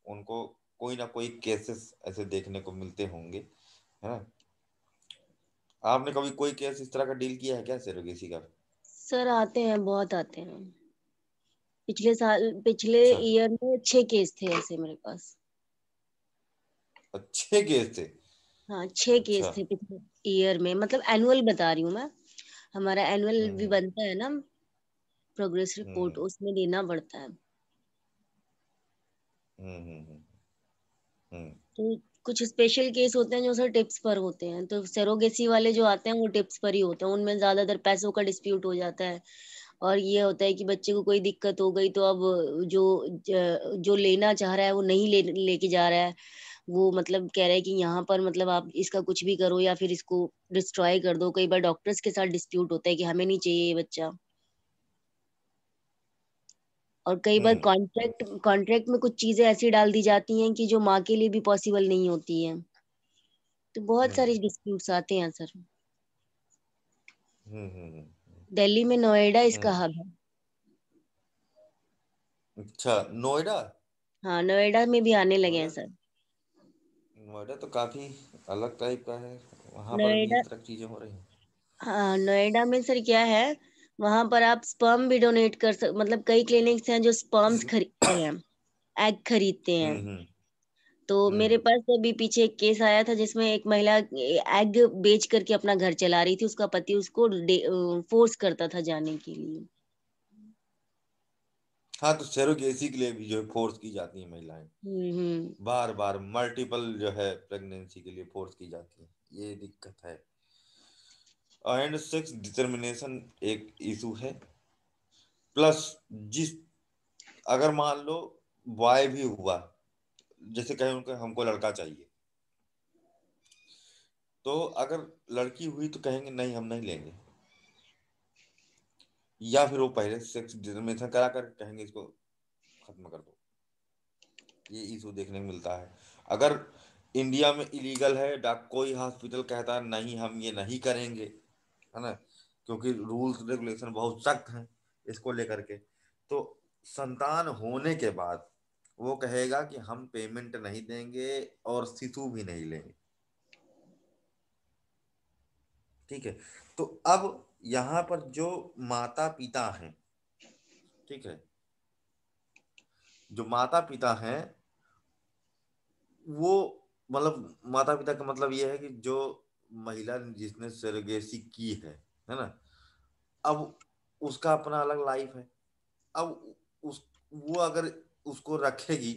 उनको कोई ना कोई केसेस ऐसे देखने को मिलते होंगे, है ना। आपने कभी कोई केस इस तरह का डील किया है क्या सरोगेसी का? सर आते हैं, बहुत आते हैं। पिछले अच्छा, ईयर में 6 केस थे ऐसे मेरे पास। अच्छे केस थे। हाँ, 6 केस अच्छा। थे पिछले ईयर में, मतलब एनुअल बता रही हूँ मैं। हमारा एनुअल भी हम्म बनता है ना, प्रोग्रेस रिपोर्ट, हम्म उसमें देना पड़ता है। हम्म हम्म हम्म हम्म तो कुछ स्पेशल केस होते हैं जो सर टिप्स पर होते हैं, तो सरोगेसी वाले जो आते हैं वो टिप्स पर ही होते हैं, उनमें ज्यादातर पैसों का डिस्प्यूट हो जाता है। और ये होता है कि बच्चे को कोई दिक्कत हो गई तो अब जो लेना चाह रहा है वो नहीं लेके जा रहा है। वो मतलब कह रहा है कि यहाँ पर मतलब आप इसका कुछ भी करो या फिर इसको डिस्ट्रॉय कर दो। कई बार डॉक्टर्स के साथ डिस्प्यूट होता है कि हमें नहीं चाहिए ये बच्चा। और कई बार हम्म कॉन्ट्रैक्ट में कुछ चीजें ऐसी डाल दी जाती हैं कि जो माँ के लिए भी पॉसिबल नहीं होती है। तो बहुत हम्म सारे डिस्प्यूट्स आते हैं सर। हम्म हम्म हम्म दिल्ली में नोएडा इसका हम्म। हब है। अच्छा, नोएडा। हाँ, नोएडा में भी आने लगे हैं नोएडा सर। नोएडा तो काफी अलग टाइप का है, वहां पर भी नोएडा, इस तरह की चीजें हो रही हैं। हाँ नोएडा में सर क्या है, वहां पर आप स्पर्म भी डोनेट कर सक, मतलब कई क्लिनिक्स हैं जो स्पर्म्स खरीदते हैं, एग खरीदते हैं। हम्म तो मेरे पास तो अभी पीछे एक केस आया था जिसमें एक महिला एग बेच करके अपना घर चला रही थी, उसका पति उसको फोर्स करता था जाने के लिए। हाँ, तो सेरोगेसी के लिए भी जो है फोर्स की जाती है महिलाएं, हम्म। बार बार मल्टीपल जो है प्रेगनेंसी के लिए फोर्स की जाती है, ये दिक्कत है। एंड सेक्स डिटर्मिनेशन एक इशू है, प्लस जिस अगर मान लो बॉय भी हुआ, जैसे कहें उनको हमको लड़का चाहिए, तो अगर लड़की हुई तो कहेंगे नहीं हम नहीं लेंगे, या फिर वो पहले सेक्स डिटर्मिनेशन करा कर कहेंगे इसको खत्म कर दो, ये इशू देखने को मिलता है। अगर इंडिया में इलीगल है, कोई हॉस्पिटल कहता है नहीं हम ये नहीं करेंगे, है ना, क्योंकि रूल्स रेगुलेशन बहुत सख्त हैं इसको लेकर के, तो संतान होने के बाद वो कहेगा कि हम पेमेंट नहीं देंगे और शिशु भी नहीं लेंगे, ठीक है। तो अब यहाँ पर जो माता पिता हैं, ठीक है, जो माता पिता हैं वो मतलब माता पिता का मतलब ये है कि जो महिला जिसने सरोगेसी की है ना, अब उसका अपना अलग लाइफ है। अब उस वो अगर उसको रखेगी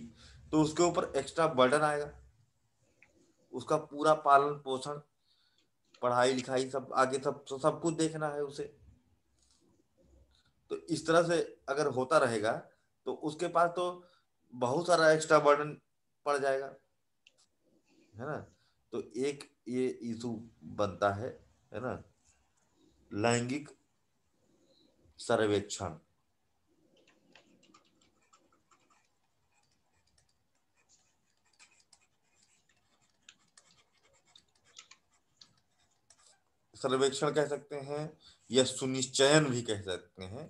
तो उसके ऊपर एक्स्ट्रा बर्डन आएगा, उसका पूरा पालन पोषण, पढ़ाई लिखाई सब आगे सब कुछ देखना है उसे। तो इस तरह से अगर होता रहेगा तो उसके पास तो बहुत सारा एक्स्ट्रा बर्डन पड़ जाएगा, है ना। तो एक ये इशू बनता है ना, लैंगिक सर्वेक्षण, सर्वेक्षण कह सकते हैं या सुनिश्चयन भी कह सकते हैं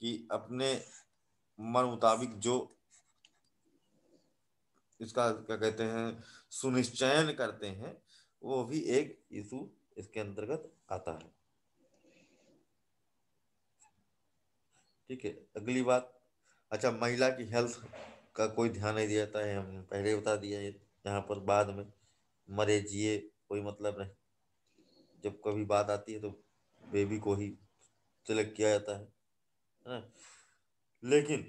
कि अपने मन मुताबिक जो इसका क्या कहते हैं सुनिश्चयन करते हैं, वो भी एक इशू इसके अंतर्गत आता है। ठीक है, अगली बात, अच्छा, महिला की हेल्थ का कोई ध्यान नहीं दिया जाता है, हम पहले बता दिया है। यहाँ पर बाद में मरे जिए कोई मतलब नहीं, जब कभी बात आती है तो बेबी को ही सिलेक्ट किया जाता है ना। लेकिन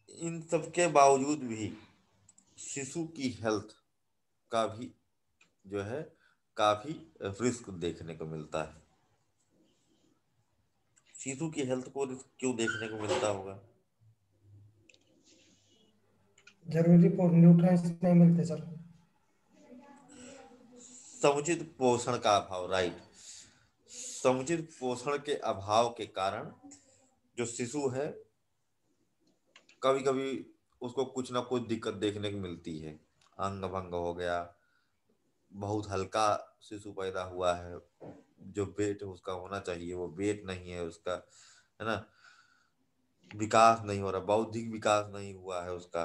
इन सब के बावजूद भी शिशु की हेल्थ का भी जो है काफी रिस्क देखने को मिलता है। शिशु की हेल्थ को रिस्क क्यों देखने को मिलता होगा? जरूरी न्यूट्रिएंट्स नहीं मिलते सर। समुचित पोषण का अभाव, राइट। समुचित पोषण के अभाव के कारण जो शिशु है, कभी कभी उसको कुछ ना कुछ दिक्कत देखने को मिलती है। अंग भंग हो गया, बहुत हल्का शिशु पैदा हुआ है, जो वेट उसका होना चाहिए वो वेट नहीं है उसका, है ना। विकास नहीं हो रहा, बौद्धिक विकास नहीं हुआ है उसका।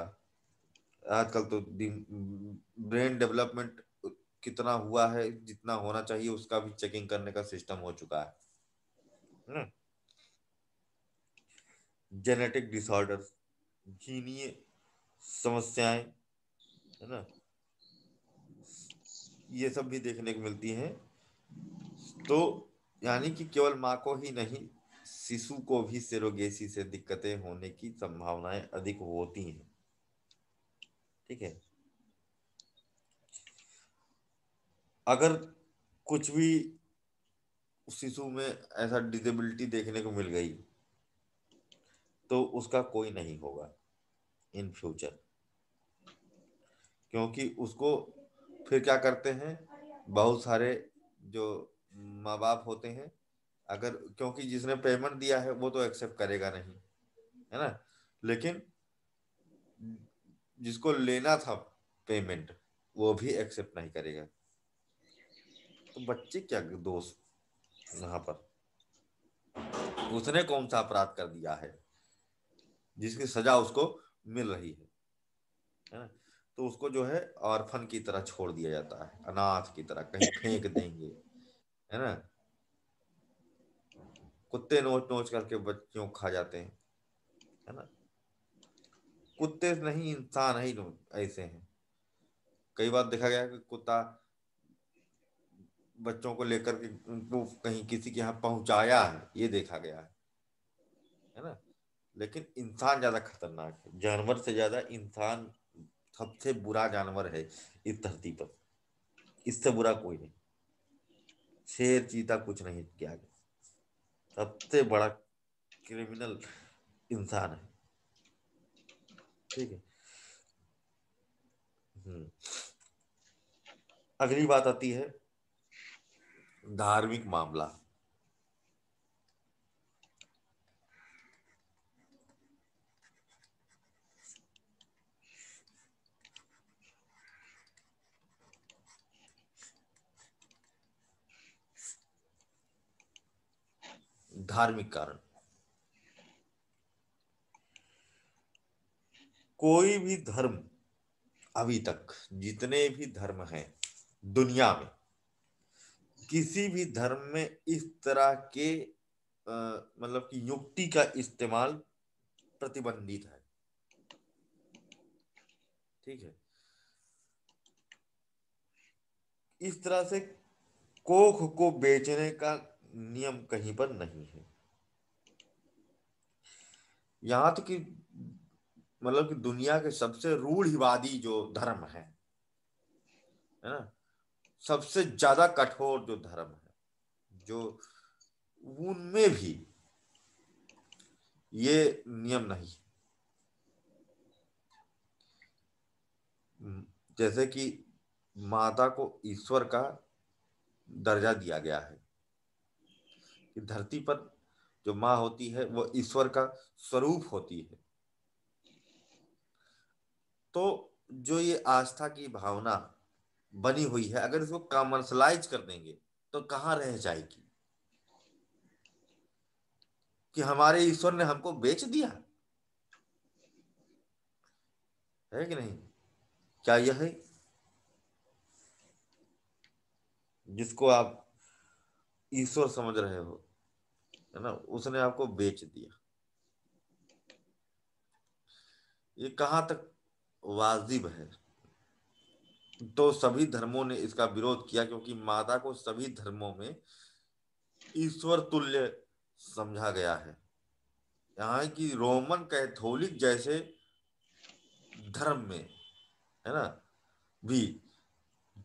आजकल तो ब्रेन डेवलपमेंट कितना हुआ है, जितना होना चाहिए उसका भी चेकिंग करने का सिस्टम हो चुका है ना। जेनेटिक डिसऑर्डर, जीनीय समस्याएं, है ना, ये सब भी देखने को मिलती हैं। तो यानी कि केवल माँ को ही नहीं, शिशु को भी सेरोगेसी से दिक्कतें होने की संभावनाएं अधिक होती हैं। ठीक है, अगर कुछ भी शिशु में ऐसा डिसेबिलिटी देखने को मिल गई तो उसका कोई नहीं होगा इन फ्यूचर, क्योंकि उसको फिर क्या करते हैं, बहुत सारे जो माँ बाप होते हैं, अगर क्योंकि जिसने पेमेंट दिया है वो तो एक्सेप्ट करेगा नहीं, है ना, लेकिन जिसको लेना था पेमेंट वो भी एक्सेप्ट नहीं करेगा। तो बच्चे क्या दोष यहाँ पर, उसने कौन सा अपराध कर दिया है जिसकी सजा उसको मिल रही है ना। तो उसको जो है ऑर्फन की तरह छोड़ दिया जाता है, अनाथ की तरह कहीं फेंक देंगे, है ना। कुत्ते नोच नोच करके बच्चों खा जाते हैं, है ना। कुत्ते नहीं, इंसान ही ऐसे हैं। कई बार देखा गया कि कुत्ता बच्चों को लेकर के उनको कहीं किसी के यहाँ पहुंचाया है, ये देखा गया है ना। लेकिन इंसान ज्यादा खतरनाक है, जानवर से ज्यादा इंसान सबसे बुरा जानवर है इस धरती पर, इससे बुरा कोई नहीं। शेर चीता कुछ नहीं किया गया, सबसे बड़ा क्रिमिनल इंसान है। ठीक है। अगली बात आती है धार्मिक मामला। धार्मिक कारण, कोई भी धर्म, अभी तक जितने भी धर्म हैं दुनिया में, किसी भी धर्म में इस तरह के मतलब कि युक्ति का इस्तेमाल प्रतिबंधित है। ठीक है, इस तरह से कोख को बेचने का नियम कहीं पर नहीं है। यहां तक कि मतलब कि दुनिया के सबसे रूढ़िवादी जो धर्म है ना, सबसे ज्यादा कठोर जो धर्म है, जो उनमें भी ये नियम नहीं। जैसे कि माता को ईश्वर का दर्जा दिया गया है, कि धरती पर जो माँ होती है वो ईश्वर का स्वरूप होती है। तो जो ये आस्था की भावना बनी हुई है, अगर इसको कॉमर्शलाइज कर देंगे तो कहाँ रह जाएगी। कि हमारे ईश्वर ने हमको बेच दिया, है कि नहीं? क्या यह है जिसको आप ईश्वर समझ रहे हो, है ना, उसने आपको बेच दिया? ये कहाँ तक वाजिब है? तो सभी धर्मों ने इसका विरोध किया, क्योंकि माता को सभी धर्मों में ईश्वर तुल्य समझा गया है। यहाँ की रोमन कैथोलिक जैसे धर्म में, है ना, भी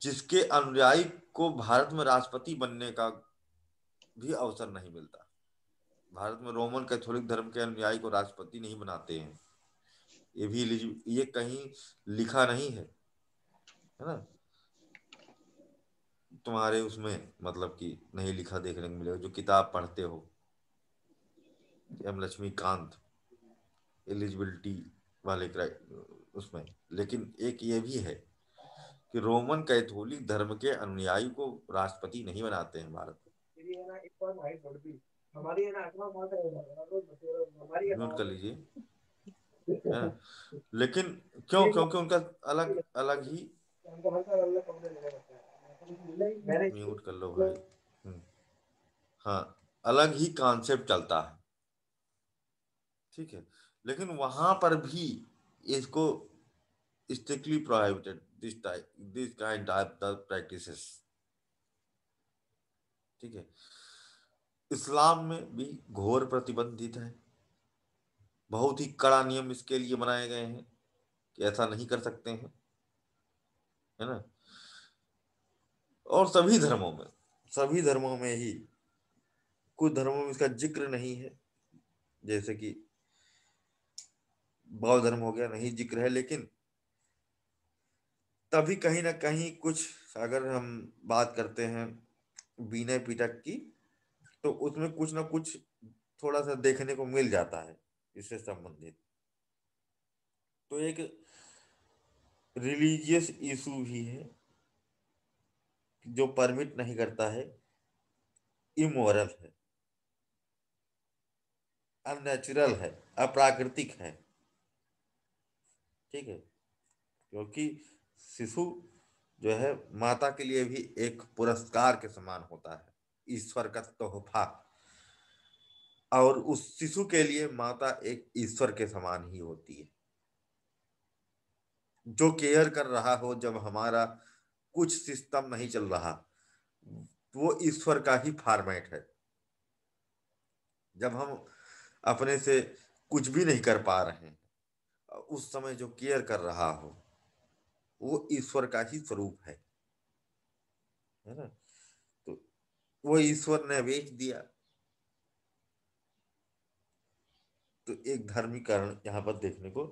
जिसके अनुयायी को भारत में राष्ट्रपति बनने का भी अवसर नहीं मिलता। भारत में रोमन कैथोलिक धर्म के अनुयायी को राष्ट्रपति नहीं बनाते हैं, ये भी ये कहीं लिखा नहीं है ना, तुम्हारे उसमें मतलब कि नहीं लिखा देखने को मिलेगा जो किताब पढ़ते हो, एम लक्ष्मीकांत एलिजिबिलिटी वाले उसमें। लेकिन एक ये भी है कि रोमन कैथोलिक धर्म के अनुयायी को राष्ट्रपति नहीं बनाते हैं भारत में। म्यूट कर लीजिए, है ना? लेकिन क्यों? क्योंकि उनका अलग अलग ही, म्यूट कर लो भाई। हाँ, अलग ही कॉन्सेप्ट चलता है, ठीक है। लेकिन वहां पर भी इसको strictly prohibited, this kind of the practices, ठीक है। इस्लाम में भी घोर प्रतिबंधित है, बहुत ही कड़ा नियम इसके लिए बनाए गए हैं कि ऐसा नहीं कर सकते हैं, है ना। और सभी धर्मों में ही, कुछ धर्मों में इसका जिक्र नहीं है, जैसे कि बौद्ध धर्म हो गया, नहीं जिक्र है। लेकिन तभी कहीं ना कहीं कुछ, अगर हम बात करते हैं विनय पिटक की, तो उसमें कुछ ना कुछ थोड़ा सा देखने को मिल जाता है इससे संबंधित। तो एक रिलीजियस इशू भी है जो परमिट नहीं करता है, इमोरल है, अननेचुरल है, अप्राकृतिक है, ठीक है। क्योंकि शिशु जो है माता के लिए भी एक पुरस्कार के समान होता है, ईश्वर का तोहफा, और उस शिशु के लिए माता एक ईश्वर के समान ही होती है, जो केयर कर रहा हो। जब हमारा कुछ सिस्टम नहीं चल रहा, वो ईश्वर का ही फॉर्मेट है। जब हम अपने से कुछ भी नहीं कर पा रहे हैं, उस समय जो केयर कर रहा हो वो ईश्वर का ही स्वरूप है ना। तो वो ईश्वर ने बेच दिया, तो एक धार्मिक कारण यहाँ पर देखने को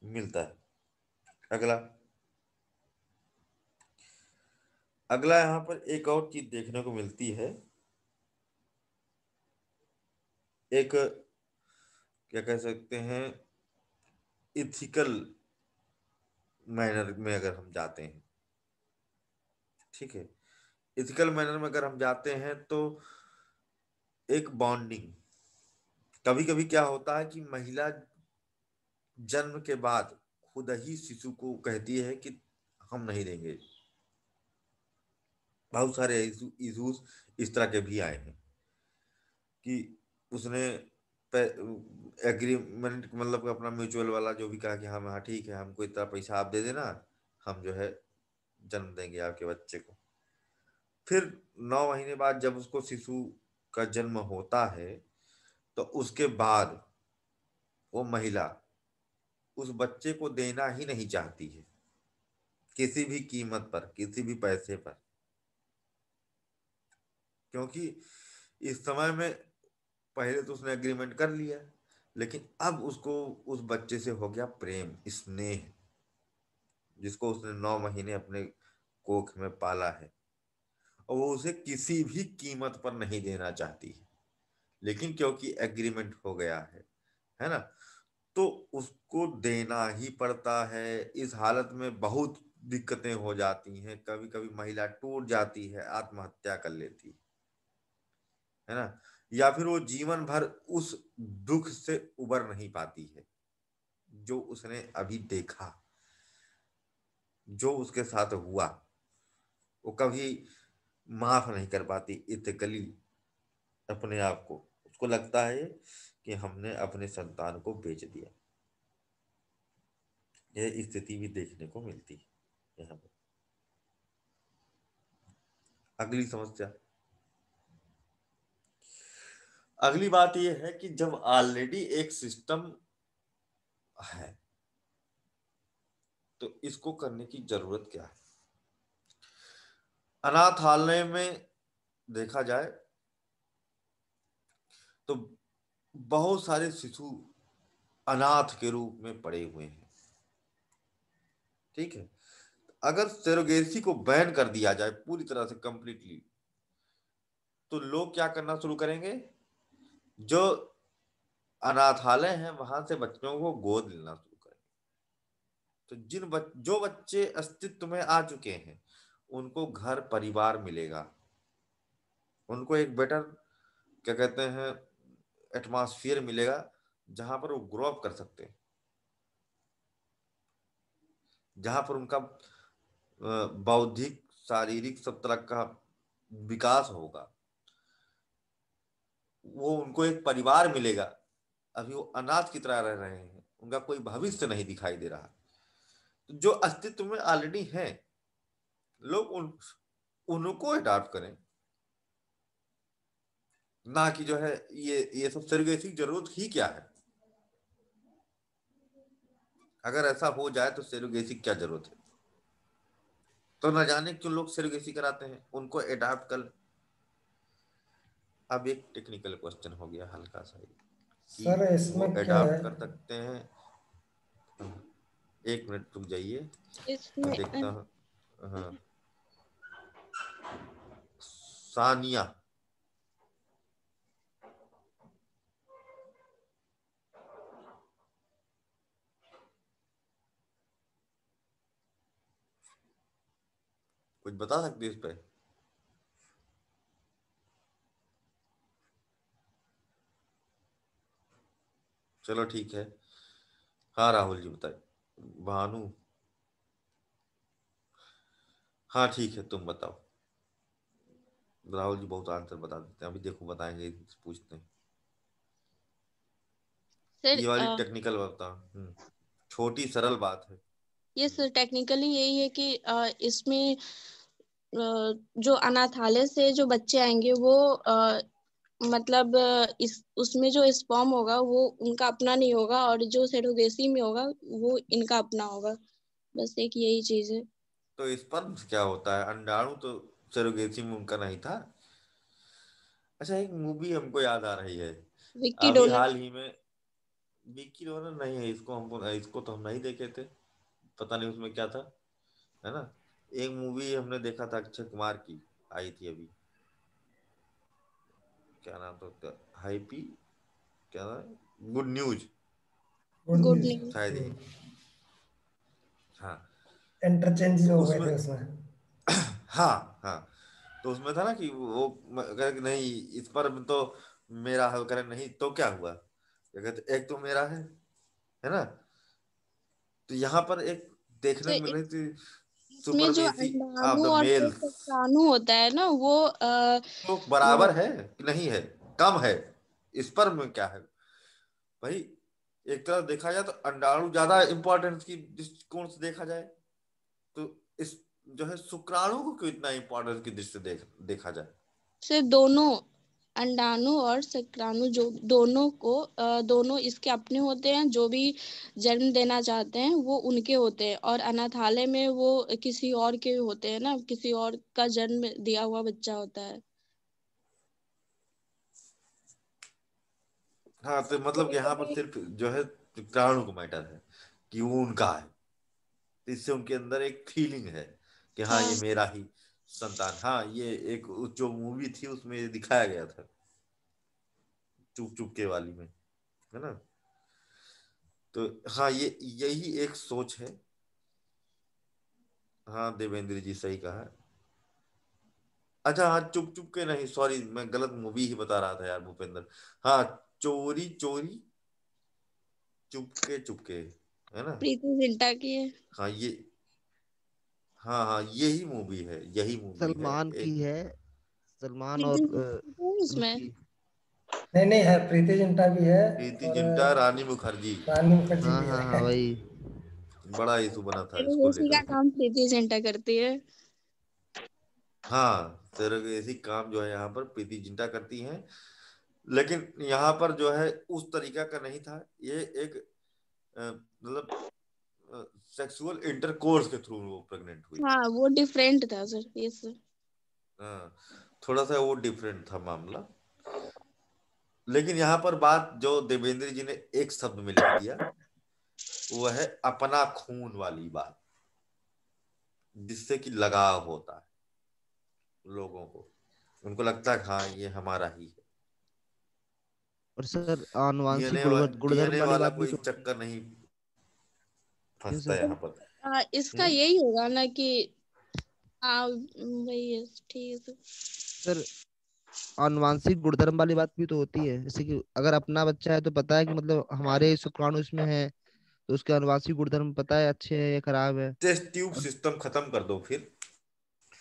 मिलता है। अगला अगला यहाँ पर एक और चीज देखने को मिलती है, एक क्या कह सकते हैं, इथिकल मैनर में अगर हम जाते हैं, ठीक है, इथिकल मैनर में अगर हम जाते हैं तो एक बॉन्डिंग, कभी कभी क्या होता है कि महिला जन्म के बाद खुद ही शिशु को कहती है कि हम नहीं देंगे। बहुत सारे इशूज इस तरह के भी आए हैं कि उसने एग्रीमेंट, मतलब अपना म्यूचुअल वाला जो भी कहा कि हाँ ठीक है, हमको इतना पैसा आप दे देना, हम जो है जन्म देंगे आपके बच्चे को। फिर 9 महीने बाद जब उसको शिशु का जन्म होता है, तो उसके बाद वो महिला उस बच्चे को देना ही नहीं चाहती है, किसी भी कीमत पर, किसी भी पैसे पर। क्योंकि इस समय में पहले तो उसने एग्रीमेंट कर लिया, लेकिन अब उसको उस बच्चे से हो गया प्रेम, स्नेह, जिसको उसने 9 महीने अपने कोख में पाला है, और वो उसे किसी भी कीमत पर नहीं देना चाहती है। लेकिन क्योंकि एग्रीमेंट हो गया है ना, तो उसको देना ही पड़ता है। इस हालत में बहुत दिक्कतें हो जाती हैं, कभी कभी महिला टूट जाती है, आत्महत्या कर लेती है ना। या फिर वो जीवन भर उस दुख से उबर नहीं पाती है जो उसने अभी देखा, जो उसके साथ हुआ। वो कभी माफ नहीं कर पाती इथिकली अपने आप को। उसको लगता है कि हमने अपने संतान को बेच दिया। यह स्थिति भी देखने को मिलती है यहाँ पर। अगली समस्या, अगली बात यह है कि जब ऑलरेडी एक सिस्टम है तो इसको करने की जरूरत क्या है। अनाथालय में देखा जाए तो बहुत सारे शिशु अनाथ के रूप में पड़े हुए हैं। ठीक है, अगर सेरोगेसी को बैन कर दिया जाए पूरी तरह से कंप्लीटली, तो लोग क्या करना शुरू करेंगे, जो अनाथालय हैं वहां से बच्चों को गोद लेना शुरू करेंगे। तो जो बच्चे अस्तित्व में आ चुके हैं उनको घर परिवार मिलेगा, उनको एक बेटर क्या कहते हैं एटमॉस्फेयर मिलेगा जहां पर वो ग्रो अप कर सकते हैं, जहां पर उनका बौद्धिक शारीरिक सब तरह का विकास होगा। वो उनको एक परिवार मिलेगा। अभी वो अनाथ की तरह रह रहे हैं, उनका कोई भविष्य नहीं दिखाई दे रहा। तो जो अस्तित्व में ऑलरेडी हैं लोग उनको अडॉप्ट करें, ना कि जो है ये सब सर्गेसी की जरूरत ही क्या है। अगर ऐसा हो जाए तो सेरोगेसी क्या जरूरत है। तो न जाने क्यों लोग सेरोगेसी कराते हैं, उनको अडॉप्ट कर। अब एक टेक्निकल क्वेश्चन हो गया हल्का सा कि सर वो इसमें क्या है, अडॉप्ट कर सकते हैं। एक मिनट रुक जाइए, मैं इसमें देखता हूँ। हाँ, सानिया, कुछ बता सकती है इस पे। चलो ठीक है, हाँ राहुल जी बताए। भानु, हाँ ठीक है तुम बताओ। राहुल जी बहुत आंसर बता देते हैं, अभी देखो बताएंगे, पूछते हैं। सर ये वाली टेक्निकल बता, छोटी सरल बात है। ये सर टेक्निकली यही है कि इसमें जो अनाथालय से जो बच्चे आएंगे वो मतलब इस उसमें जो स्पर्म होगा वो उनका अपना नहीं होगा, और जो सेरोगेसी में होगा वो इनका अपना होगा। बस एक यही चीज है। तो स्पर्म क्या होता है, अंडाणु तो सेरोगेसी में उनका नहीं था। अच्छा, एक मूवी हमको याद आ रही है विक्की अभी डोनर। हाल ही में। विक्की डोनर नहीं है, इसको तो हम नहीं देखे थे, पता नहीं उसमें क्या था, है ना। एक मूवी हमने देखा था अक्षय कुमार की, आई थी अभी, क्या नाम था उसका, हाईपी, क्या नाम है? Good news, good good news. News. शायद यही। हाँ, इंटरचेंज तो हो गए उसमें थे उसमें। हाँ हाँ, तो उसमें था ना कि वो कहे कि नहीं इस पर तो मेरा हल करे, नहीं तो क्या हुआ, क्या कहते एक तो मेरा है ना। तो यहाँ पर एक देखने तो को मिल रही थी इसमें जो सुपरमेसी ऑफ अंडाणु द और जो मेल्स। शुक्राणु होता है ना वो तो बराबर है कि नहीं है, कम है। इस पर में क्या है भाई, एक तरह देखा जाए तो अंडाणु ज्यादा इंपॉर्टेंस की दृष्टिकोण से देखा जाए, तो इस जो है शुक्राणु को क्यों इतना इंपॉर्टेंस की दृष्टि से देखा जाए। से दोनों अंडाणु और शुक्राणु जो दोनों को दोनों इसके अपने होते हैं, जो भी जन्म देना चाहते हैं वो उनके होते हैं, और अनाथालय में वो किसी और के होते हैं ना, किसी और का जन्म दिया हुआ बच्चा होता है। हाँ, तो मतलब कि यहाँ पर सिर्फ जो है शुक्राणु को मैटर है कि वो उनका है, तो इससे उनके अंदर एक फीलिंग है कि हाँ हाँ ये मेरा ही संतान। हाँ, ये एक जो मूवी थी उसमें ये दिखाया गया था, चुप चुप के वाली में, है ना। तो हाँ, ये यही एक सोच है। हाँ देवेंद्र जी सही कहा। अच्छा हाँ, चुप चुप के नहीं, सॉरी मैं गलत मूवी ही बता रहा था यार भूपेंद्र। हाँ, चोरी चोरी चुपके है ना। प्रीति जिंटा की है। हाँ ये, हाँ हाँ यही मूवी है, यही मूवी है सलमान की एक। है, सलमान और प्रीति जिंटा है उसमें। उनकी। नहीं नहीं है, प्रीति जिंटा भी है प्रीति और जिंटा, रानी मुखर्जी। रानी मुखर्जी हाँ भी हाँ हाँ है। वही। बड़ा इशू बना था इसको एडवोकेसी लेकर का के। काम प्रीति जिंटा करती है। हाँ, सरोगेसी काम जो है यहाँ पर प्रीति जिंटा करती हैं। लेकिन यहाँ पर जो है उस तरीका का नहीं था ये, एक मतलब सेक्सुअल इंटरकोर्स के थ्रू वो प्रेग्नेंट हुई। हाँ वो डिफरेंट था सर, ये सर। हाँ, थोड़ा सा वो डिफरेंट था मामला। लेकिन यहाँ पर बात जो देवेंद्र जी ने एक शब्द में लिख दिया, वो है अपना खून वाली बात, जिससे कि लगाव होता है लोगों को, उनको लगता है हाँ ये हमारा ही है। और सर आनुवांशिक डीएनए गुणधर्म डीएनए वाली वाला बात भी कोई तो होती है। चक्कर नहीं क्यों फंसता सर? यहाँ पर। इसका हम्म। यही होगा ना कि वही है, ठीक है सर। सर आनुवांशिक गुणधर्म वाली बात भी तो होती है, जैसे कि अगर अपना बच्चा है तो पता है कि मतलब हमारे शुक्राणु इसमें है, तो उसके आनुवांशिक गुणधर्म पता है अच्छे है या खराब है। टेस्ट ट्यूब और सिस्टम खत्म कर दो फिर,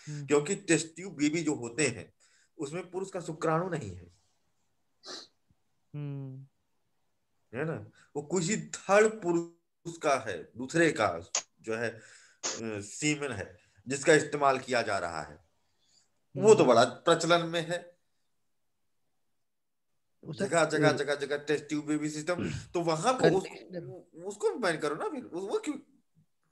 हम्म क्योंकि टेस्ट ट्यूब बेबी जो होते हैं उसमें पुरुष का शुक्राणु नहीं है, हम्म है ना। वो किसी थर्ड पुरुष का है, दूसरे का जो है सीमेन है, जिसका इस्तेमाल किया जा रहा है। वो तो बड़ा हम्म। प्रचलन में है, वो सर जगह जगह जगह जगह टेस्ट ट्यूब बेबी सिस्टम। तो वहां को कंडीशनल, उसको भी बैन करो ना फिर, वो क्यों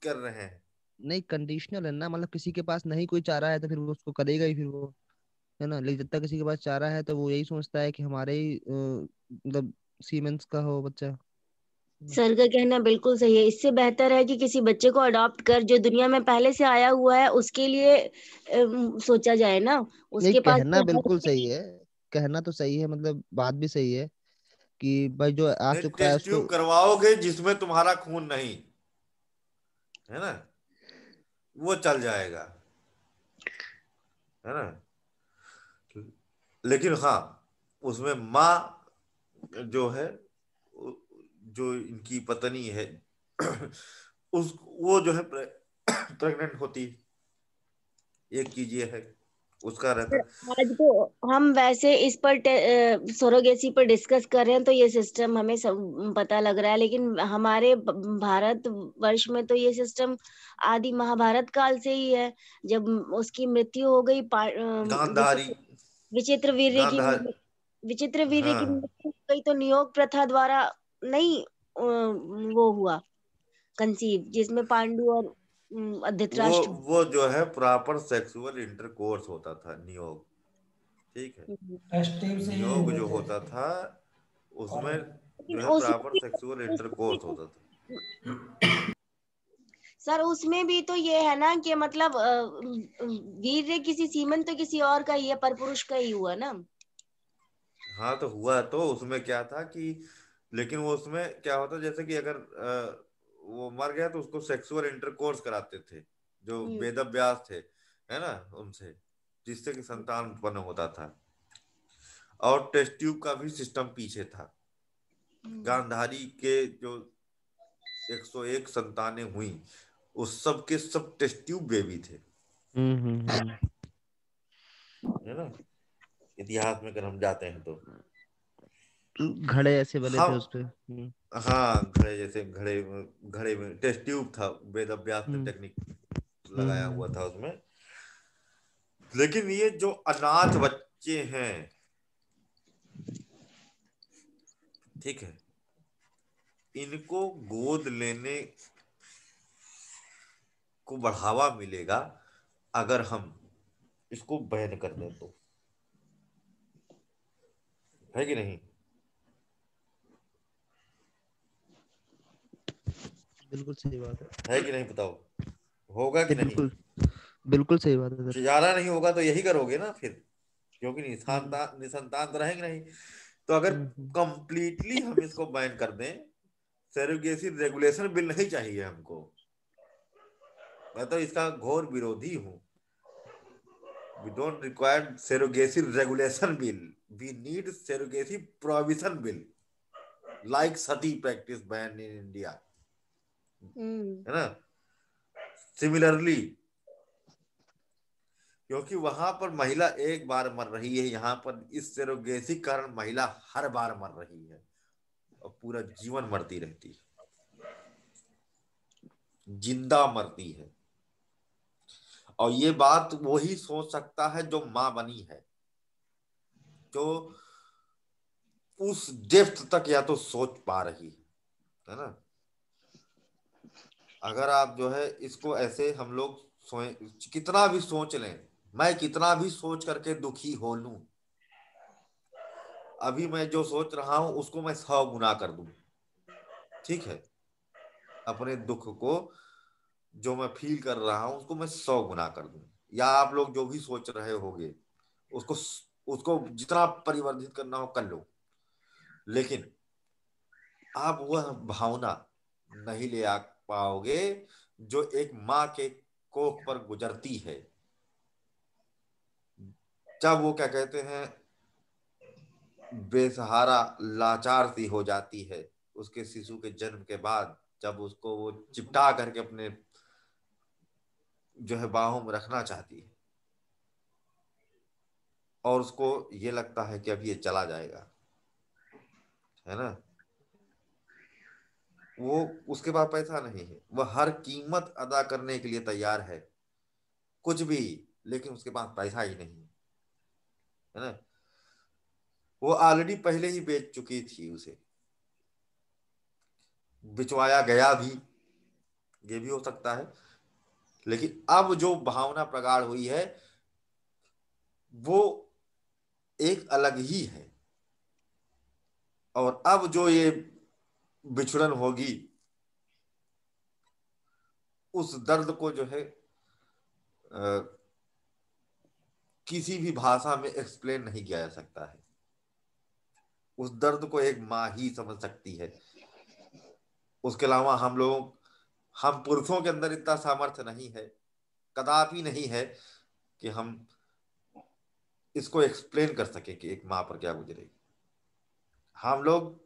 कर रहे हैं। नहीं कंडीशनल है ना, मतलब किसी के पास नहीं कोई चारा है तो फिर वो उसको करेगा ही फिर वो, है ना। लेकिन जब तक किसी के पास चारा है तो वो यही सोचता है कि हमारे ही मतलब सीमेंस का हो बच्चा, है ना? सर का कहना बिल्कुल सही है। इससे बेहतर है कि किसी बच्चे को अडॉप्ट कर, जो दुनिया में पहले से आया हुआ है उसके लिए सोचा जाए ना। नहीं उसके पास कहना तो हर बिल्कुल सही है, कहना तो सही है, मतलब बात भी सही है कि भाई जो आ नहीं, चुका है टेस्ट उसको। ट्यूब करवाओगे जिसमें तुम्हारा खून नहीं है ना, वो चल जाएगा, है ना। लेकिन हाँ, उसमें माँ जो है, जो इनकी पत्नी है उस वो जो है प्रेग्नेंट होती है। एक चीज ये है, उसका रहता। आज तो हम वैसे इस पर सरोगेसी पर डिस्कस कर रहे हैं तो ये सिस्टम हमें सब पता लग रहा है, लेकिन हमारे भारत वर्ष में तो ये सिस्टम आदि महाभारत काल से ही है। जब उसकी मृत्यु हो गई गांधारी, विचित्र वीर्य की गांधार, विचित्र वीर्य की हाँ। मृत्यु हो गई तो नियोग प्रथा द्वारा नहीं वो हुआ कंसीव, जिसमें पांडु और वो धृतराष्ट्र। वो जो है प्रॉपर सेक्सुअल इंटरकोर्स होता था, नियोग। ठीक है। टेस्ट ट्यूब से ही नियोग हुए जो थे। होता था और उसमें लेकिन जो है उसमें प्रॉपर भी सेक्सुअल उसमें भी इंटरकोर्स होता था। सर उसमें भी तो ये है ना कि मतलब वीर्य किसी सीमन तो किसी और का ही है, पर पुरुष का ही हुआ ना। हाँ तो हुआ, तो उसमें क्या था कि, लेकिन वो उसमें क्या होता, जैसे कि अगर वो मर गया तो उसको सेक्सुअल इंटरकोर्स कराते थे जो हम्म वेद व्यास थे, है ना, उनसे, जिससे कि संतान उत्पन्न होता था। और टेस्ट ट्यूब का भी सिस्टम पीछे था। हम्म। गांधारी के जो 101 संतानें हुई, उस सब के सब टेस्ट ट्यूब बेबी थे, हम्म। है ना, इतिहास में अगर हम जाते हैं तो। तो घड़े ऐसे बने थे हम, उस पे। हाँ घड़े जैसे, घड़े में टेस्ट ट्यूब था, वेद अभ्यास ने हम्म टेक्निक लगाया हुआ हम्म। था उसमें। लेकिन ये जो अनाथ बच्चे हैं, ठीक है, इनको गोद लेने को बढ़ावा मिलेगा अगर हम इसको बैन कर दें तो, है कि नहीं। बिल्कुल सही बात है है। कि नहीं बताओ, होगा कि नहीं नहीं। बिल्कुल, बिल्कुल सही बात है सर। गुजारा नहीं होगा तो यही करोगे ना फिर, क्योंकि हम्म निसंतान तो रहेंगे नहीं। तो अगर हम्म। कंप्लीटली हम इसको बैन कर दें, सरोगेसी रेगुलेशन बिल नहीं चाहिए हमको, मैं तो इसका घोर विरोधी हूँ। We don't require surrogacy regulation bill. We need surrogacy prohibition bill, like sati practice ban in India. है ना? सिमिलरली, क्योंकि वहां पर महिला एक बार मर रही है, यहाँ पर इस सरोगेसी कारण महिला हर बार मर रही है और पूरा जीवन मरती रहती है, जिंदा मरती है। और ये बात वही सोच सकता है जो मां बनी है, जो उस डेप्थ तक या तो सोच पा रही है ना? अगर आप जो है इसको ऐसे हम लोग कितना भी सोच लें, मैं कितना भी सोच करके दुखी हो लूं, अभी मैं जो सोच रहा हूं उसको मैं 100 गुना कर दूं, ठीक है? अपने दुख को, जो मैं फील कर रहा हूं उसको मैं 100 गुना कर दूं, या आप लोग जो भी सोच रहे होगे उसको उसको जितना परिवर्धित करना हो कर लो, लेकिन आप वह भावना नहीं ले आ पाओगे जो एक माँ के कोख पर गुजरती है, जब वो क्या कहते हैं बेसहारा लाचार सी हो जाती है उसके शिशु के जन्म के बाद, जब उसको वो चिपटा करके अपने जो है बाहों में रखना चाहती है और उसको ये लगता है कि अब ये चला जाएगा, है ना? वो उसके पास पैसा नहीं है, वह हर कीमत अदा करने के लिए तैयार है, कुछ भी, लेकिन उसके पास पैसा ही नहीं है ना? वो ऑलरेडी पहले ही बेच चुकी थी, उसे बिचवाया गया भी, ये भी हो सकता है, लेकिन अब जो भावना प्रगाढ़ हुई है वो एक अलग ही है। और अब जो ये बिछड़न होगी, उस दर्द को जो है किसी भी भाषा में एक्सप्लेन नहीं किया जा सकता है। उस दर्द को एक माँ ही समझ सकती है, उसके अलावा हम पुरुषों के अंदर इतना सामर्थ्य नहीं है, कदापि नहीं है कि हम इसको एक्सप्लेन कर सके कि एक माँ पर क्या गुजरेगी। हम लोग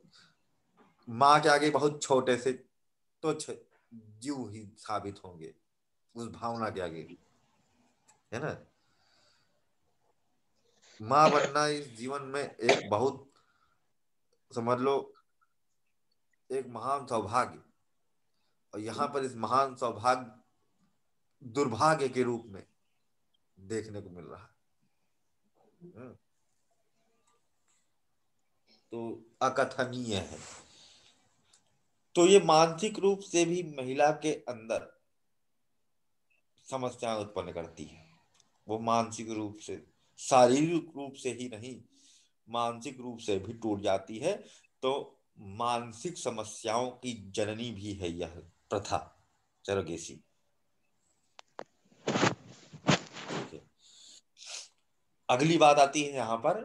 माँ के आगे बहुत छोटे से तुच्छ जीव ही साबित होंगे उस भावना के आगे, है ना? माँ बनना इस जीवन में एक बहुत, समझ लो, एक महान सौभाग्य, और यहाँ पर इस महान सौभाग्य दुर्भाग्य के रूप में देखने को मिल रहा है। तो अकथनीय है। तो ये मानसिक रूप से भी महिला के अंदर समस्याएं उत्पन्न करती है। वो मानसिक रूप से, शारीरिक रूप से ही नहीं, मानसिक रूप से भी टूट जाती है। तो मानसिक समस्याओं की जननी भी है यह प्रथा, सरोगेसी। ठीक है, अगली बात आती है यहाँ पर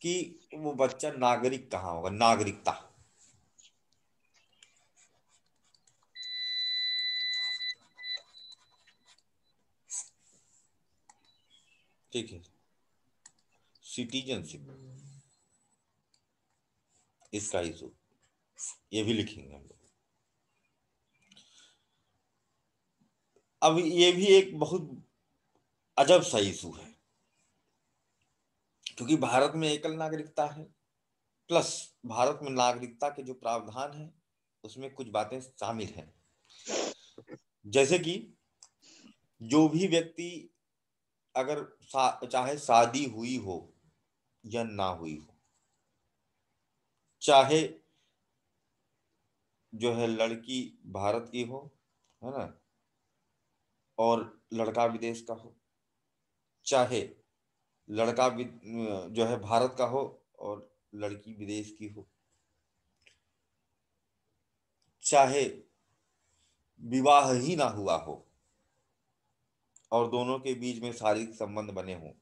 कि वो बच्चा नागरिक कहाँ होगा, नागरिकता। ठीक है, सिटीजनशिप, इसका इशू ये भी लिखेंगे हम लोग। अब ये भी एक बहुत अजब सा इशू है, क्योंकि भारत में एकल नागरिकता है, प्लस भारत में नागरिकता के जो प्रावधान है उसमें कुछ बातें शामिल हैं, जैसे कि जो भी व्यक्ति अगर चाहे शादी हुई हो या ना हुई हो, चाहे जो है लड़की भारत की हो, है ना, और लड़का विदेश का हो, चाहे लड़का जो है भारत का हो और लड़की विदेश की हो, चाहे विवाह ही ना हुआ हो और दोनों के बीच में शारीरिक संबंध बने हों,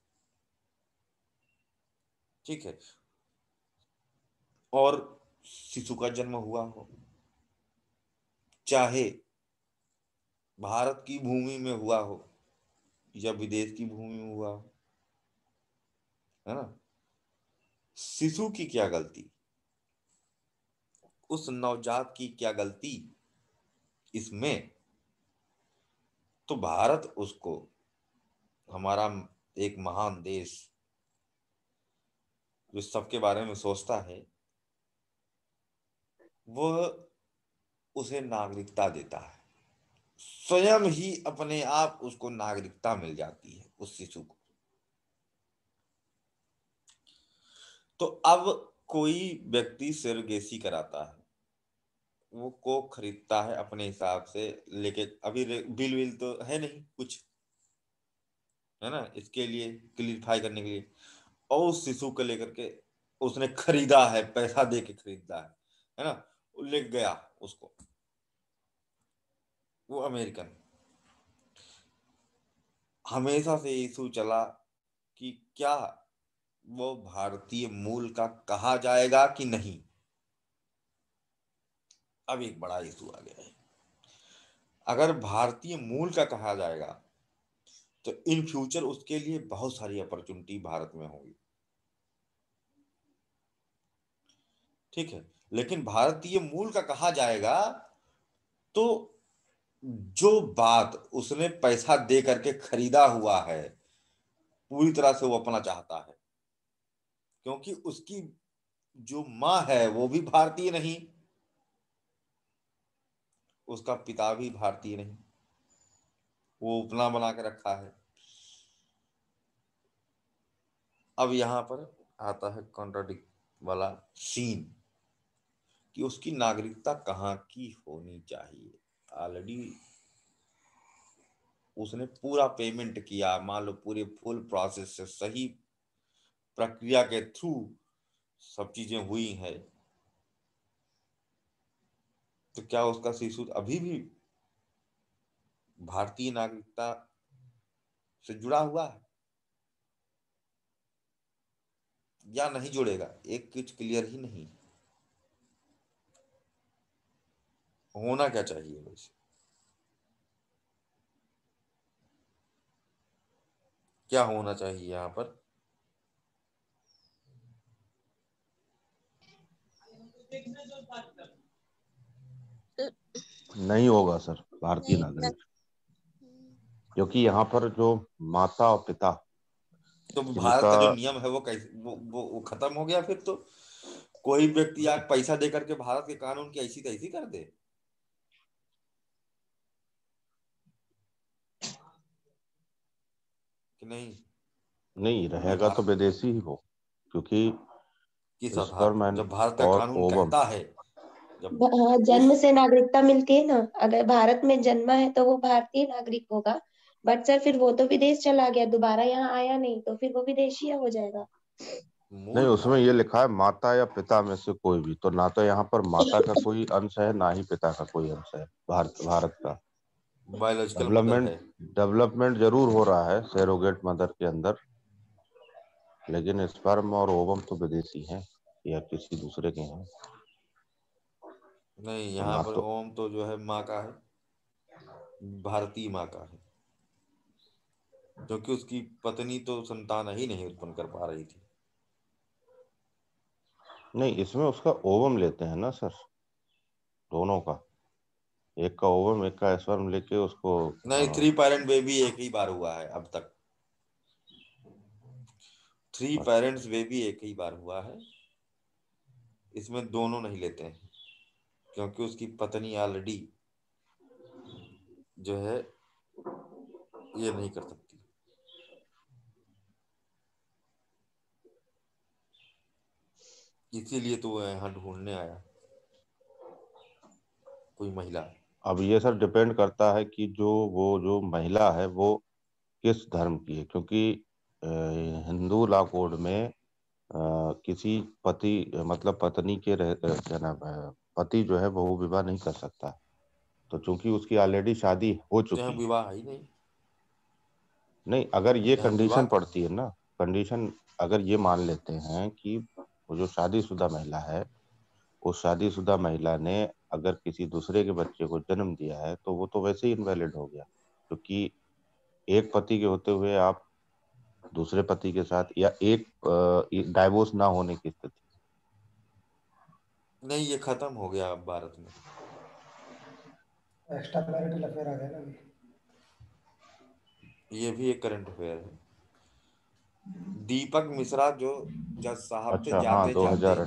ठीक है, और शिशु का जन्म हुआ हो, चाहे भारत की भूमि में हुआ हो या विदेश की भूमि में हुआ, है ना, शिशु की क्या गलती, उस नवजात की क्या गलती इसमें? तो भारत उसको, हमारा एक महान देश जो सबके बारे में सोचता है, वह उसे नागरिकता देता है, स्वयं ही अपने आप उसको नागरिकता मिल जाती है उस शिशु को। तो अब कोई व्यक्ति सिरोगेसी कराता है, वो कोक खरीदता है अपने हिसाब से लेके, अभी बिल विल तो है नहीं कुछ, है ना, इसके लिए क्लियरिफाई करने के लिए, और उस शिशु को लेकर के उसने खरीदा है, पैसा दे के खरीदा है ना, वो ले गया उसको, वो अमेरिकन। हमेशा से इशू चला कि क्या वो भारतीय मूल का कहा जाएगा कि नहीं। अब एक बड़ा इशू आ गया है, अगर भारतीय मूल का कहा जाएगा तो इन फ्यूचर उसके लिए बहुत सारी अपॉर्चुनिटी भारत में होगी, ठीक है। लेकिन भारतीय मूल का कहा जाएगा तो जो बात उसने पैसा दे करके खरीदा हुआ है पूरी तरह से वो अपना चाहता है, क्योंकि उसकी जो माँ है वो भी भारतीय नहीं, उसका पिता भी भारतीय नहीं, वो अपना बना के रखा है। अब यहां पर आता है कॉन्ट्राडिक्ट वाला सीन कि उसकी नागरिकता कहाँ की होनी चाहिए। ऑलरेडी उसने पूरा पेमेंट किया, मान लो पूरे फुल प्रोसेस से सही प्रक्रिया के थ्रू सब चीजें हुई है, तो क्या उसका शिशु अभी भी भारतीय नागरिकता से जुड़ा हुआ है या नहीं जुड़ेगा? एक कुछ क्लियर ही नहीं। होना क्या चाहिए वैसे, क्या होना चाहिए यहाँ पर? नहीं होगा सर भारतीय नहीं नागरिक, क्योंकि यहाँ पर जो माता और पिता तो भारत इनका, का जो नियम है वो कैसे वो खत्म हो गया? फिर तो कोई व्यक्ति आज पैसा दे करके भारत के कानून की ऐसी तैसी कर दे, कि नहीं? नहीं रहेगा तो विदेशी ही हो, क्योंकि किस आधार स्पर्म पर, एंड जब भारत का और कानून ओवम, कहता है, जब हाँ, जन्म से नागरिकता मिलती है ना, अगर भारत में जन्मा है तो वो भारतीय नागरिक होगा। बट सर फिर वो तो विदेश चला गया, दोबारा यहाँ आया नहीं, तो फिर वो विदेशी हो जाएगा। नहीं मूल उसमें भारत, ये लिखा है माता या पिता में से कोई भी, तो ना तो यहाँ पर माता का कोई अंश है ना ही पिता का कोई अंश है भारत का। बायोलॉजिकल मदर डेवलपमेंट है। डेवलपमेंट जरूर हो रहा है सैरोगेट मदर के अंदर, लेकिन स्पर्म और ओवम तो विदेशी हैं या किसी दूसरे के हैं। नहीं, तो यहाँ ना पर तो ओम तो जो है माँ का है, भारतीय माँ का है, क्योंकि उसकी पत्नी तो संतान ही नहीं उत्पन्न कर पा रही थी। नहीं, इसमें उसका ओवम लेते हैं ना सर, दोनों का, एक का ओवम एक का स्पर्म लेके उसको नहीं, 3 पेरेंट बेबी एक ही बार हुआ है अब तक, 3 पेरेंट्स बेबी एक ही बार हुआ है, इसमें दोनों नहीं लेते हैं, क्योंकि उसकी पत्नी ऑलरेडी जो है ये नहीं कर सकती। इसीलिए तो वो यहाँ ढूंढने आया कोई महिला। अब ये सर डिपेंड करता है कि जो महिला है वो किस धर्म की है, क्योंकि हिंदू लॉ कोड में किसी पति मतलब पत्नी के क्या नाम है, पति जो है बहु विवाह नहीं कर सकता। तो चूंकि उसकी ऑलरेडी शादी हो तो यहाँ चुकी है, विवाह ही नहीं, नहीं अगर ये यहाँ विवाह कंडीशन का पड़ती है ना, कंडीशन अगर ये मान लेते हैं कि वो जो शादीशुदा महिला है, उस शादीशुदा महिला ने अगर किसी दूसरे के बच्चे को जन्म दिया है तो वो तो वैसे ही इनवैलिड हो गया, क्योंकि एक पति के होते हुए आप दूसरे पति के साथ, या एक डाइवोर्स ना होने की स्थिति? नहीं, ये खत्म हो गया अब भारत में। एक्स्ट्रा मैरिटल अफेयर आ गया ना अभी। ये भी एक करंट अफेयर है। दीपक मिश्रा जो जज साहब थे, अच्छा, हाँ, जाते जाते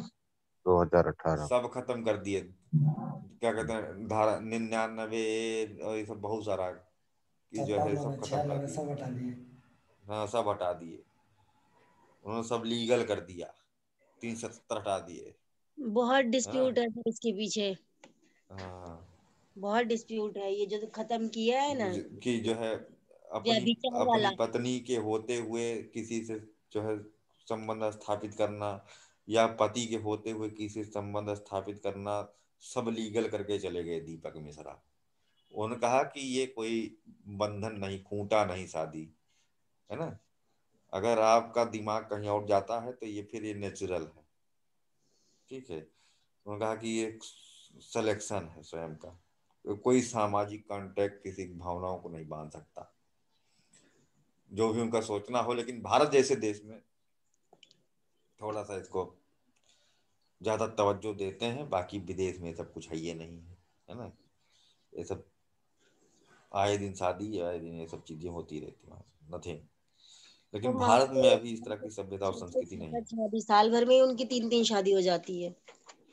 2018। सब खत्म कर दिए। क्या कहते हैं, धारा 99 और ये सब बहुत सारा कि जो है 97 सब खत्म कर 96 दिए। सब हटा दिए। हाँ, सब हटा दिए उन्होंने, सब लीगल कर दिया, 370 हटा दिए, बहुत है ना। डिस्प्यूट है सर इसके पीछे, हाँ, बहुत डिस्प्यूट है ये जो खत्म किया है ना, कि जो है अपनी व्यभिचार अपनी वाला। पत्नी के होते हुए किसी से जो है संबंध स्थापित करना, या पति के होते हुए किसी से संबंध स्थापित करना, सब लीगल करके चले गए दीपक मिश्रा। उन्होंने कहा कि ये कोई बंधन नहीं, खूंटा नहीं शादी, है ना। अगर आपका दिमाग कहीं और जाता है तो ये फिर ये नेचुरल है, ठीक है। उन्होंने कहा कि ये सिलेक्शन है स्वयं का, कोई सामाजिक कांटेक्ट किसी की भावनाओं को नहीं बांध सकता, जो भी उनका सोचना हो। लेकिन भारत जैसे देश में थोड़ा सा इसको ज्यादा तवज्जो देते हैं, बाकी विदेश में सब कुछ है ये नहीं है ना। ये सब आए दिन शादी, आए दिन ये सब चीजें होती रहती हैं, नथिंग। तो लेकिन वहां भारत में पे अभी इस तरह की सभ्यता और संस्कृति नहीं है। शादी साल भर में ही उनकी 3-3 शादी हो जाती है।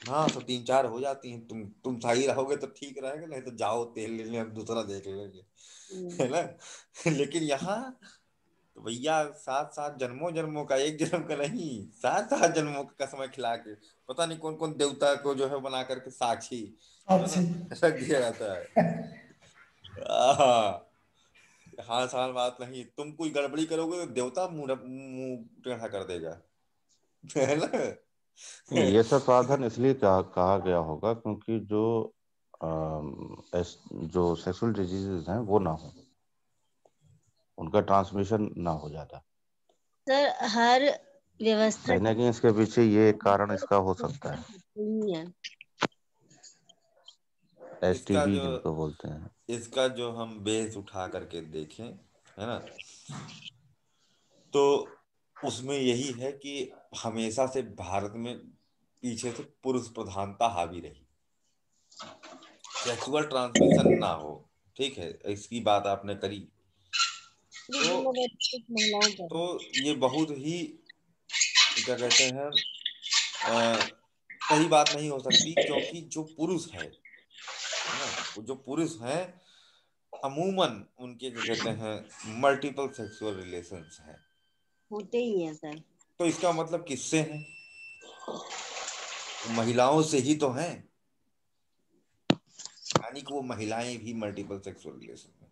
हाँ, सब 3-4 हो जाती हैं। तुम सही रहोगे तो ठीक रहेगा, नहीं तो जाओ तेल लेने, हम दूसरा देख लेंगे, है ना। लेकिन यहाँ तो भैया 7-7 जन्मों जन्मों का, एक जन्म का नहीं, 7-7 जन्मों का कसम खिला के, पता नहीं कौन कौन देवता को जो है बना करके साक्षी, है ना, रख दिया जाता है। हाँ, साल बात नहीं, तुम कोई गड़बड़ी करोगे तो देवता मुंह मुंह टेढ़ा कर देगा, है ना। नहीं, ये सब साधन इसलिए कहा गया होगा क्योंकि जो सेक्सुअल डिजीजेज हैं वो ना हो, उनका ट्रांसमिशन ना हो ज्यादा। सर हर व्यवस्था कहीं ना कहीं इसके पीछे ये एक कारण इसका हो सकता है, नहीं है। इसका STD जो जिनको बोलते हैं। इसका जो हम बेस उठा करके देखें, है ना, तो उसमें यही है कि हमेशा से भारत में पीछे से पुरुष प्रधानता हावी रही, सेक्सुअल ट्रांसमिशन ना हो, ठीक है, इसकी बात आपने करी। तो महिलाओं पर ये बहुत ही, क्या कहते हैं, सही बात नहीं हो सकती, क्योंकि जो पुरुष है ना, वो जो पुरुष हैं अमूमन उनके, क्या कहते हैं, मल्टीपल सेक्सुअल रिलेशंस हैं। होते ही हैं सर। तो इसका मतलब किससे हैं? महिलाओं से ही तो हैं, यानी कि वो महिलाएं भी मल्टीपल सेक्सुअल रिलेशन में।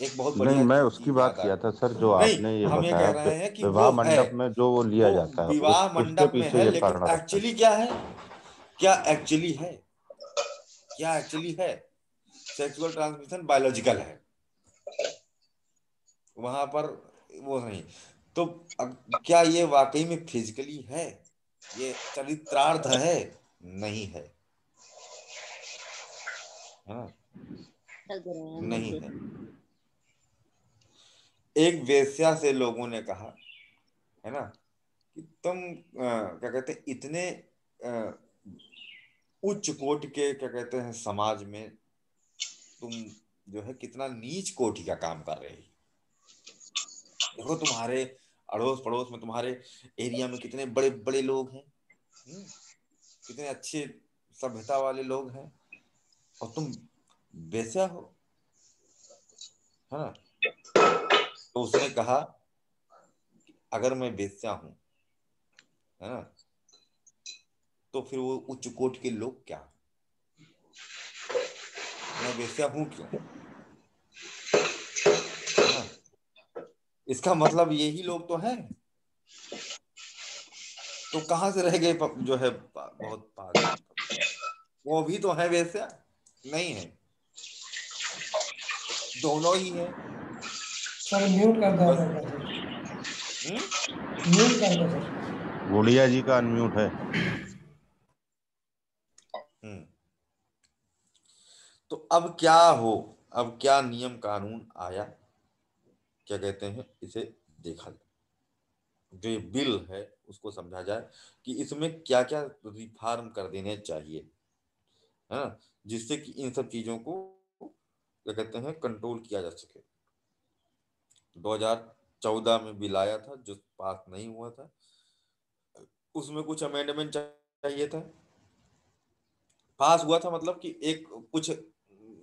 एक बहुत नहीं, बढ़िया मैं उसकी चीज बात याद आ, किया था सर, जो नहीं, आपने ये हम ये कह बताया रहे हैं कि विवाह वो है, मंडप में जो वो लिया वो जाता है विवाह उसके मंडप में पीछे है, ये लेकिन कारण हो सकता है। एक्चुअली क्या है, क्या एक्चुअली है, क्या एक्चुअली है, सेक्सुअल ट्रांसमिशन बायोलॉजिकल है वहां पर, वो नहीं। तो क्या ये वाकई में फिजिकली है, ये चरित्रार्थ है? नहीं है, हाँ, नहीं है। एक वेश्या से लोगों ने कहा, है ना, कि तुम क्या कहते हैं, इतने उच्च कोटि के, क्या कहते हैं, समाज में तुम जो है कितना नीच कोटि का काम कर रहे हो। देखो तुम्हारे अड़ोस पड़ोस में, तुम्हारे एरिया में कितने बड़े बड़े लोग हैं, कितने अच्छे सभ्यता वाले लोग हैं, और तुम वेश्या हो, है ना। तो उसने कहा, अगर मैं वेश्या हूं, है ना, तो फिर वो उच्च कोटि के लोग क्या, मैं वेश्या हूं क्यों, है ना। इसका मतलब यही लोग तो हैं। तो कहाँ से रह गए जो है बहुत पागल, वो भी तो है वेश्या, नहीं है, दोनों ही है। सर म्यूट कर दो बस। आप एक बार सर, हम्म। म्यूट कर दो सर। गुड़िया जी का अनम्यूट है। हम्म। तो अब क्या हो, अब क्या नियम कानून आया, क्या कहते हैं इसे, देखा जाए, जो ये बिल है उसको समझा जाए कि इसमें क्या क्या रिफॉर्म कर देने चाहिए, है ना, जिससे कि इन सब चीजों को क्या कहते हैं कंट्रोल किया जा सके। 2014 में बिल आया था जो पास नहीं हुआ था, उसमें कुछ अमेंडमेंट चाहिए था, पास हुआ था, मतलब कि एक कुछ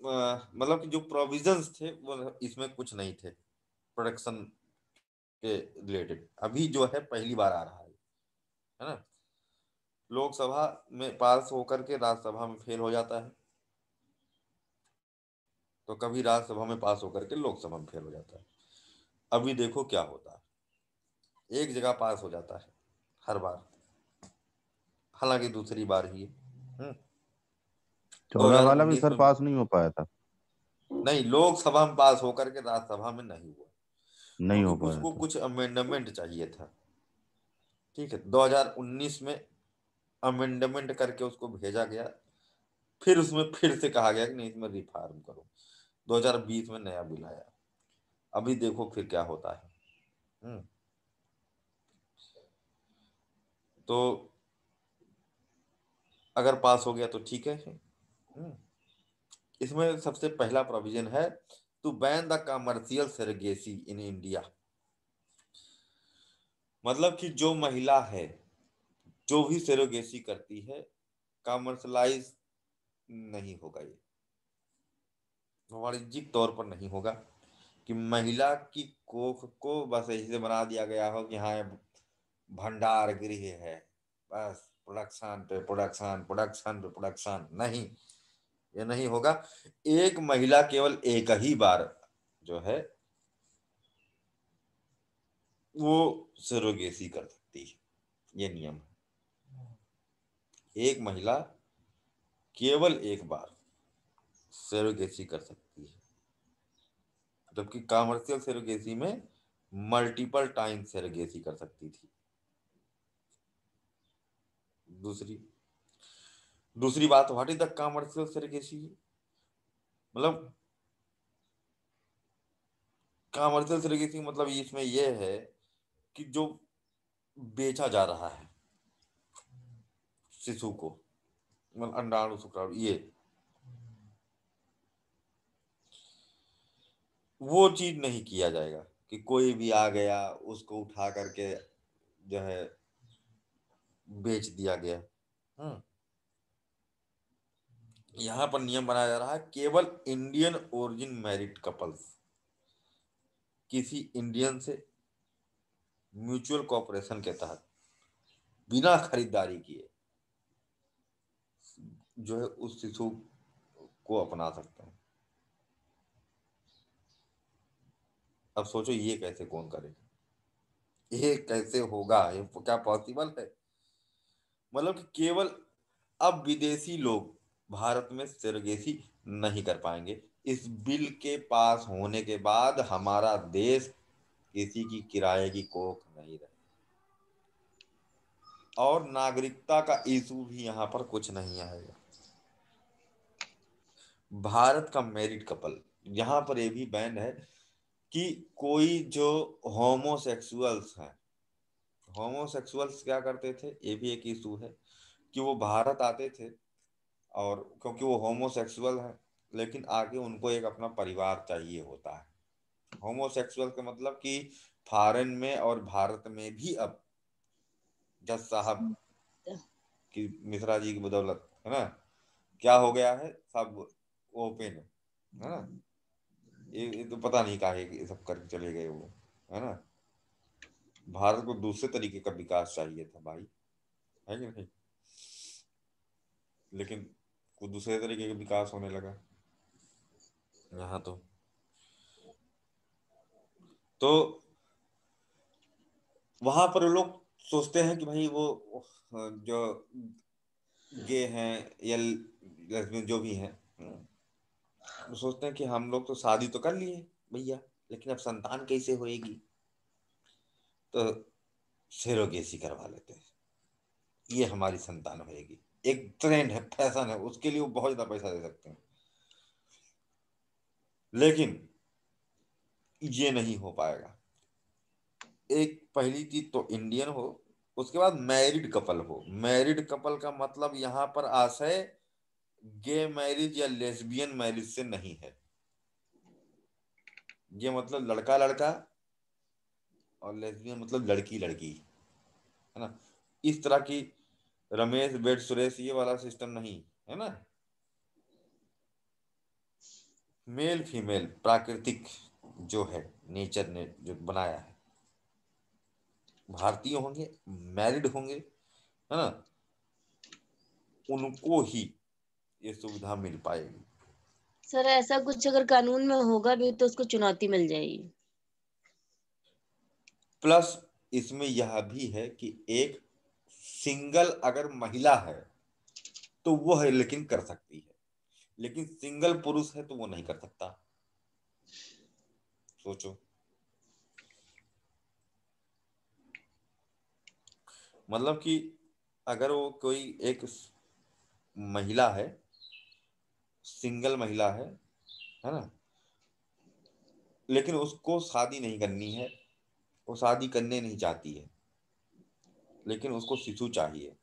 मतलब कि जो प्रोविजंस थे वो इसमें कुछ नहीं थे प्रोडक्शन के रिलेटेड। अभी जो है पहली बार आ रहा है ना, लोकसभा में पास होकर के राज्यसभा में फेल हो जाता है, तो कभी राज्यसभा में पास होकर के लोकसभा में फेल हो जाता है। अभी देखो क्या होता है, एक जगह पास हो जाता है हर बार, हालांकि दूसरी बार ही है। 14 वाला भी 2019 सर में पास नहीं हो पाया था। नहीं, लोकसभा में पास होकर के राज्यसभा में नहीं हुआ, नहीं क्योंकि हो पाया उसको था। कुछ अमेंडमेंट चाहिए था। ठीक है, 2019 में अमेंडमेंट करके उसको भेजा गया, फिर उसमें फिर से कहा गया कि नहीं इसमें रिफॉर्म करो। 2020 में नया बिल आया, अभी देखो फिर क्या होता है। हम्म, तो अगर पास हो गया तो ठीक है। इसमें सबसे पहला प्रोविजन है to ban the commercial surrogacy in India, मतलब कि जो महिला है जो भी सेरोगेसी करती है कमर्शलाइज नहीं होगा, ये वाणिज्यिक तौर पर नहीं होगा कि महिला की कोख को बस ऐसे बना दिया गया हो कि हाँ भंडार गृह है, बस प्रोडक्शन पे प्रोडक्शन, प्रोडक्शन पे प्रोडक्शन, नहीं, ये नहीं होगा। एक महिला केवल एक ही बार जो है वो सरोगेसी कर सकती है, ये नियम है। एक महिला केवल एक बार सरोगेसी कर सकती है, जबकि कॉमर्शियल सरोगेसी में मल्टीपल टाइम सरोगेसी कर सकती थी। दूसरी दूसरी बात, what is the commercial surrogacy, मतलब कॉमर्शियल सरोगेसी मतलब इसमें यह है कि जो बेचा जा रहा है शिशु को, मतलब अंडाणु शुक्राणु, ये वो चीज नहीं किया जाएगा कि कोई भी आ गया उसको उठा करके जो है बेच दिया गया। हम्म, यहां पर नियम बनाया जा रहा है केवल इंडियन ओरिजिन मैरिड कपल्स, किसी इंडियन से म्यूचुअल कॉपरेशन के तहत बिना खरीदारी किए जो है उस शिशु को अपना सकते हैं। अब सोचो ये कैसे कौन करेगा, ये कैसे होगा, ये क्या पॉसिबल है, मतलब कि केवल अब विदेशी लोग भारत में सेरोगेसी नहीं कर पाएंगे। इस बिल के पास होने के बाद हमारा देश किसी की किराए की कोख नहीं रहे, और नागरिकता का इशू भी यहाँ पर कुछ नहीं आएगा। भारत का मैरिड कपल, यहाँ पर ये भी बैन है कि कोई जो होमोसेक्सुअल्स हैं, होमोसेक्सुअल्स क्या करते थे, ये भी एक इशू है कि वो भारत आते थे और क्योंकि वो होमोसेक्सुअल हैं, लेकिन आगे उनको एक अपना परिवार चाहिए होता है। होमोसेक्सुअल का मतलब कि फॉरेन में और भारत में भी अब जज साहब की, मिश्रा जी की बदौलत, है ना, क्या हो गया है, सब ओपन है ना। ये तो पता नहीं काहे कि ये सब करके चले गए वो, है ना। भारत को दूसरे तरीके का विकास चाहिए था भाई, है कि नहीं, लेकिन कुछ दूसरे तरीके का विकास होने लगा यहाँ तो वहां पर लोग सोचते हैं कि भाई वो जो गे हैं या लेस्बियन जो भी हैं, वो सोचते हैं कि हम लोग तो शादी तो कर लिए भैया, लेकिन अब संतान कैसे होएगी, तो सेरोगेसी करवा लेते हैं, ये हमारी संतान होएगी। एक ट्रेंड है, फैशन है, उसके लिए वो बहुत ज्यादा पैसा दे सकते हैं। लेकिन ये नहीं हो पाएगा। एक पहली चीज तो इंडियन हो, उसके बाद मैरिड कपल हो। मैरिड कपल का मतलब यहाँ पर आशय गे मैरिज या लेस्बियन मैरिज से नहीं है। ये मतलब लड़का लड़का और लेस्बियन मतलब लड़की लड़की, है ना। इस तरह की रमेश बेट सुरेश ये वाला सिस्टम नहीं है ना। मेल फीमेल प्राकृतिक जो है नेचर ने जो बनाया है, भारतीय होंगे, मैरिड होंगे, है ना, उनको ही ये सुविधा मिल पाएगी। सर ऐसा कुछ अगर कानून में होगा भी तो उसको चुनौती मिल जाएगी। प्लस इसमें यह भी है कि एक सिंगल अगर महिला है तो वो है लेकिन कर सकती है, लेकिन सिंगल पुरुष है तो वो नहीं कर सकता। सोचो, मतलब कि अगर वो कोई एक महिला है, सिंगल महिला है ना, लेकिन उसको शादी नहीं करनी है, वो शादी करने नहीं चाहती है, लेकिन उसको शिशु चाहिए,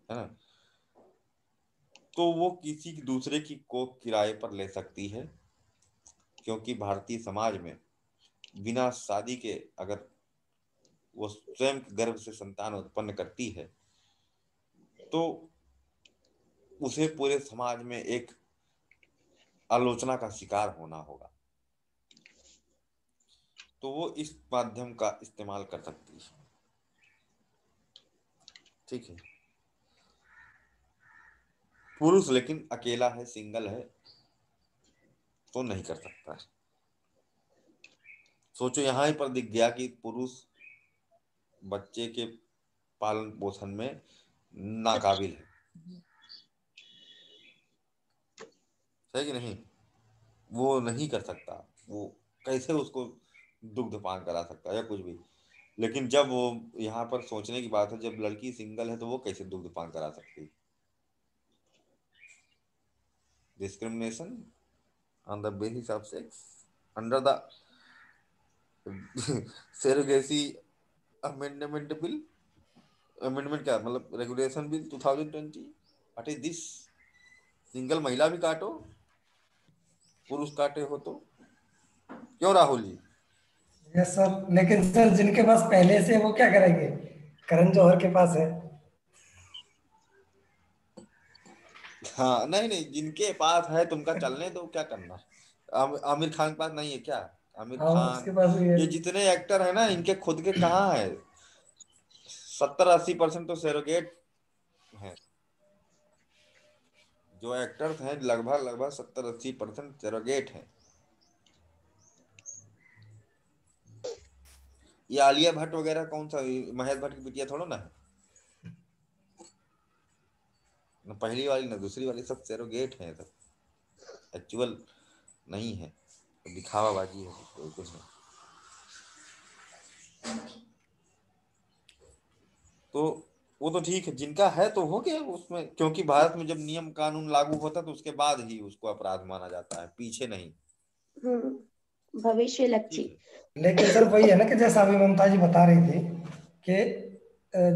है ना, तो वो किसी दूसरे की कोख किराए पर ले सकती है। क्योंकि भारतीय समाज में बिना शादी के अगर वो स्वयं गर्भ से संतान उत्पन्न करती है तो उसे पूरे समाज में एक आलोचना का शिकार होना होगा। तो वो इस माध्यम का इस्तेमाल कर सकती है। ठीक है। पुरुष लेकिन अकेला है, सिंगल है, तो नहीं कर सकता है। सोचो यहां ही पर दिख गया कि पुरुष बच्चे के पालन पोषण में नाकाबिल है, सही कि नहीं। वो नहीं कर सकता, वो कैसे उसको दुग्ध पान करा सकता है या कुछ भी। लेकिन जब वो यहाँ पर सोचने की बात है, जब लड़की सिंगल है तो वो कैसे दुग्ध पान करा सकती। Discrimination on the basis of sex under the surrogacy amendment bill. Amendment क्या मतलब, regulation bill 2020। What is this. Single महिला भी काटो, पुरुष काटे हो तो क्यों राहुल जी। यस सर, लेकिन सर जिनके पास पहले से वो क्या करेंगे? करण जौहर के पास है। हाँ नहीं नहीं, जिनके पास है तुमका चलने दो, क्या करना। आमिर खान के पास नहीं है क्या? आमिर हाँ उसके खान, पास भी है। ये जितने एक्टर है ना, इनके खुद के कहाँ है। 70-80% तो सैरोगेट हैं। जो एक्टर्स हैं लगभग लगभग 70-80% सैरोगेट हैं। ये आलिया भट्ट वगैरह कौन सा, महेश भट्ट की बिटिया थोड़ा ना है। न पहली वाली न दूसरी वाली, सब सैरोगेट हैं, सब एक्चुअल नहीं है, दिखावाबाजी है, कोई कुछ नहीं। तो वो तो ठीक है, जिनका है तो हो गया उसमें, क्योंकि भारत में जब नियम कानून लागू होता है तो उसके बाद ही उसको अपराध माना जाता है, पीछे नहीं। भविष्य लक्ष्य। ठीक है। लेकिन सर वही है ना कि जैसा अभी ममता जी बता रही थी कि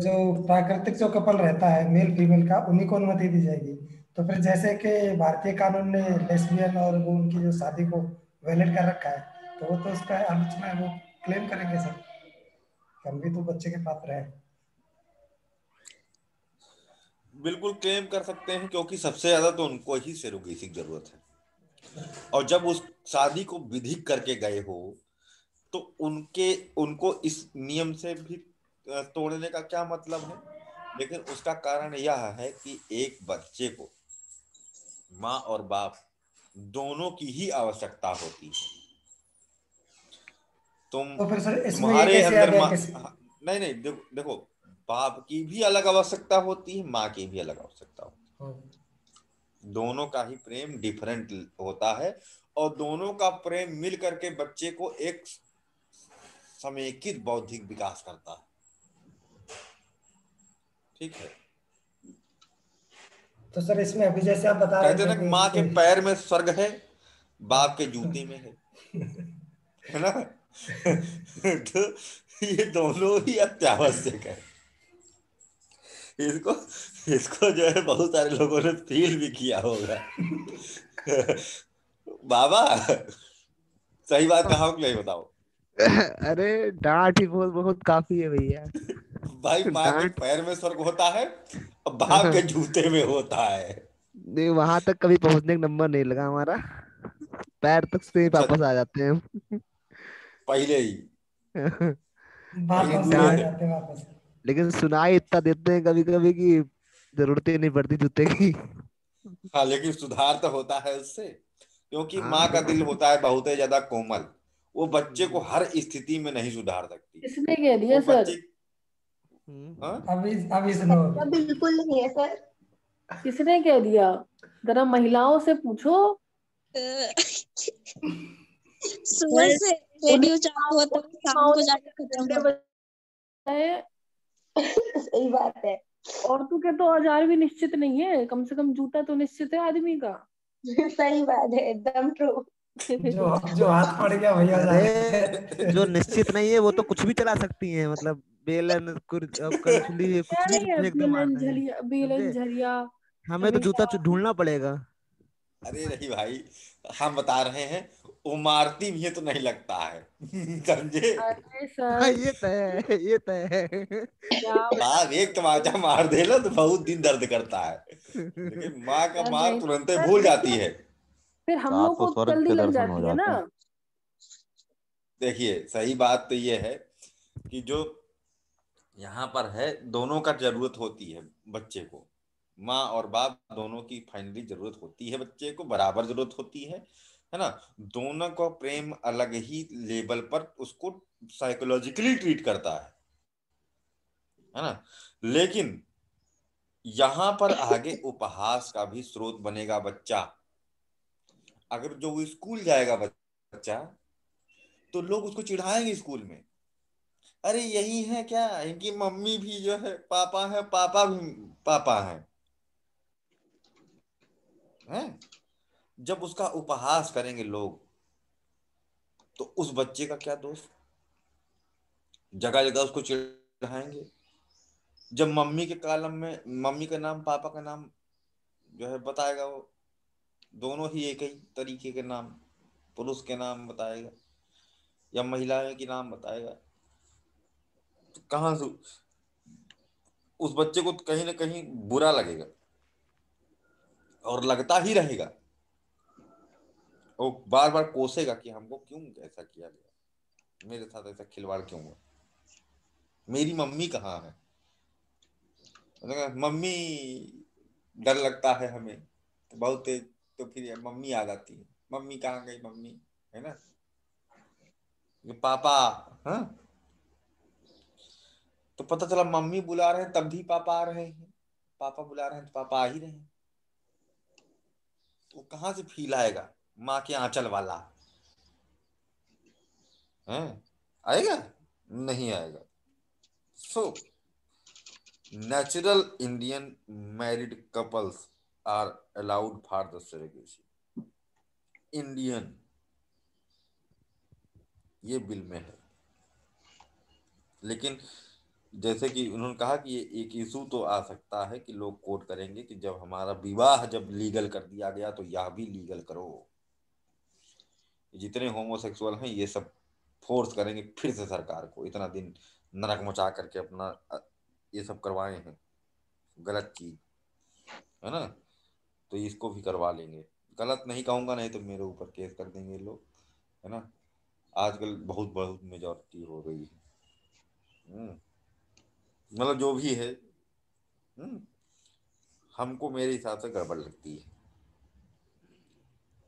जो प्राकृतिक जो कपल रहता है मेल फीमेल का, उन्हीं को अनुमति दी जाएगी। तो फिर जैसे कि भारतीय कानून ने लेस्बियन और वो उनकी जो शादी को वैलिड कर रखा है, तो वो तो उसका आलोचना वो क्लेम करेंगे सर कि हम भी तो बच्चे के पात्र हैं। बिल्कुल क्लेम कर सकते हैं, क्योंकि सबसे ज्यादा तो उनको ही सरोगेसी की जरूरत है। और जब उस शादी को विधिक करके गए हो तो उनको इस नियम से भी तोड़ने का क्या मतलब है। लेकिन उसका कारण यह है कि एक बच्चे को माँ और बाप दोनों की ही आवश्यकता होती है। तो फिर सर इसमें ये तुम्हारे कैसे आ अंदर गया माँ, किसी? नहीं नहीं, देखो, बाप की भी अलग आवश्यकता होती है, माँ की भी अलग आवश्यकता होती है। दोनों का ही प्रेम डिफरेंट होता है, और दोनों का प्रेम मिल करके बच्चे को एक समेकित बौद्धिक विकास करता है। ठीक है। तो सर इसमें अभी जैसे आप बता रहे कहते थे ना कि कि माँ के कोई पैर में स्वर्ग है, बाप के जूते में है ना। तो ये दोनों ही अत्यावश्यक है। इसको इसको जो है बहुत सारे लोगों ने फील भी किया होगा। बाबा सही बात कहा हूँ कि नहीं बताओ। अरे डांट ही बहुत बहुत काफी है भैया। भाई माँ के डांट। पैर में स्वर्ग होता है और बाप के जूते में होता है। नहीं, वहां तक कभी पहुंचने का नंबर नहीं लगा हमारा। पैर तक से ही अच्छा वापस आ जाते हैं पहले ही हम। पहले वापस लेकिन ही दूरे आ डांट, है। जाते वापस। लेकिन सुनाई इतना देते हैं कभी कभी कि जरूरत ही नहीं पड़ती जूते की। हाँ लेकिन सुधार तो होता है उससे, क्योंकि हाँ माँ का फिर। दिल होता है बहुत ही ज्यादा कोमल। वो बच्चे को हर स्थिति में नहीं सुधार सकती। किसने कह दिया वो सर? बच्चे हाँ अभी सुनो अभी। ऐसा बिल्कुल नहीं है सर। किसने कह दिया? जरा महिलाओं से पूछो। सुबह से उन्हीं रेडियो चालू होता है, उन्हीं शाम माओ को ने जाके खत्म घंटे होता बजाए। सही बात है। औरतों के तो औजार भी निश्चित नहीं है, कम से कम जूता तो निश्चित है आदमी का। सही बात है, एकदम ट्रू। जो जो हाथ पड़ गया भैया अरे जो जाने। निश्चित नहीं है वो तो कुछ भी चला सकती है, मतलब बेलन करछुली कुछ भी नहीं है, फेंक दे बेलन मारना है। झरिया, बेलन समझे? झरिया हमें तो जूता हमेशा। ढूंढना पड़ेगा। अरे नहीं भाई, हम बता रहे हैं वो मारती भी है तो नहीं लगता है। समझे। अरे हाँ सर, ये तय है, ये तय है। क्या बाप एक तमाचा मार दे ना तो बहुत दिन दर्द करता है, लेकिन माँ का सर मार नहीं तुरंत ही सर, भूल जाती देखिए है। फिर हम लोग सात तो को स्वर्ग जल्दी के लग दर्शन हो जाती है ना। जाते हैं। देखिए सही बात तो ये है कि जो यहाँ पर है दोनों का जरूरत होती है बच्चे को। माँ और बाप दोनों की फाइनली जरूरत होती है, बच्चे को बराबर जरूरत होती है ना। दोनों को प्रेम अलग ही लेवल पर उसको साइकोलॉजिकली ट्रीट करता है ना। लेकिन यहाँ पर आगे उपहास का भी स्रोत बनेगा बच्चा। अगर जो वो स्कूल जाएगा बच्चा तो लोग उसको चिढ़ाएंगे स्कूल में। अरे यही है क्या, इनकी मम्मी भी जो है पापा है, पापा भी पापा है। जब उसका उपहास करेंगे लोग तो उस बच्चे का क्या दोष। जगह जगह उसको चिढ़ाएंगे। जब मम्मी के कॉलम में मम्मी का नाम पापा का नाम जो है बताएगा, वो दोनों ही एक ही तरीके के नाम, पुरुष के नाम बताएगा या महिलाएं के नाम बताएगा, तो कहाँ से उस बच्चे को कहीं ना कहीं बुरा लगेगा और लगता ही रहेगा। वो बार बार कोसेगा कि हमको क्यों ऐसा किया गया, मेरे साथ ऐसा खिलवाड़ क्यों हुआ, मेरी मम्मी कहाँ है। मैंने कहा, मम्मी डर लगता है हमें तो बहुत तेज, तो फिर ये मम्मी आ जाती है, मम्मी कहाँ गई मम्मी, है ना। ये पापा, हाँ, तो पता चला मम्मी बुला रहे हैं तब भी पापा आ रहे हैं, पापा बुला रहे हैं तो पापा आ ही रहे हैं। वो कहाँ से फील आएगा माँ के आंचल वाला, है आएगा, नहीं आएगा। सो natural Indian married couples are allowed for the surrogacy। Indian ये बिल में है, लेकिन जैसे कि उन्होंने कहा कि ये एक इशू तो आ सकता है कि लोग कोर्ट करेंगे कि जब हमारा विवाह जब लीगल कर दिया गया तो यह भी लीगल करो। जितने होमोसेक्सुअल हैं ये सब फोर्स करेंगे फिर से सरकार को, इतना दिन नरक मचा करके अपना ये सब करवाए हैं गलत चीज, है ना, तो इसको भी करवा लेंगे। गलत नहीं कहूंगा, नहीं तो मेरे ऊपर केस कर देंगे लोग, है ना। आजकल बहुत बहुत मेजोरिटी हो गई है। मतलब जो भी है, हम्म, हमको मेरे हिसाब से गड़बड़ लगती है,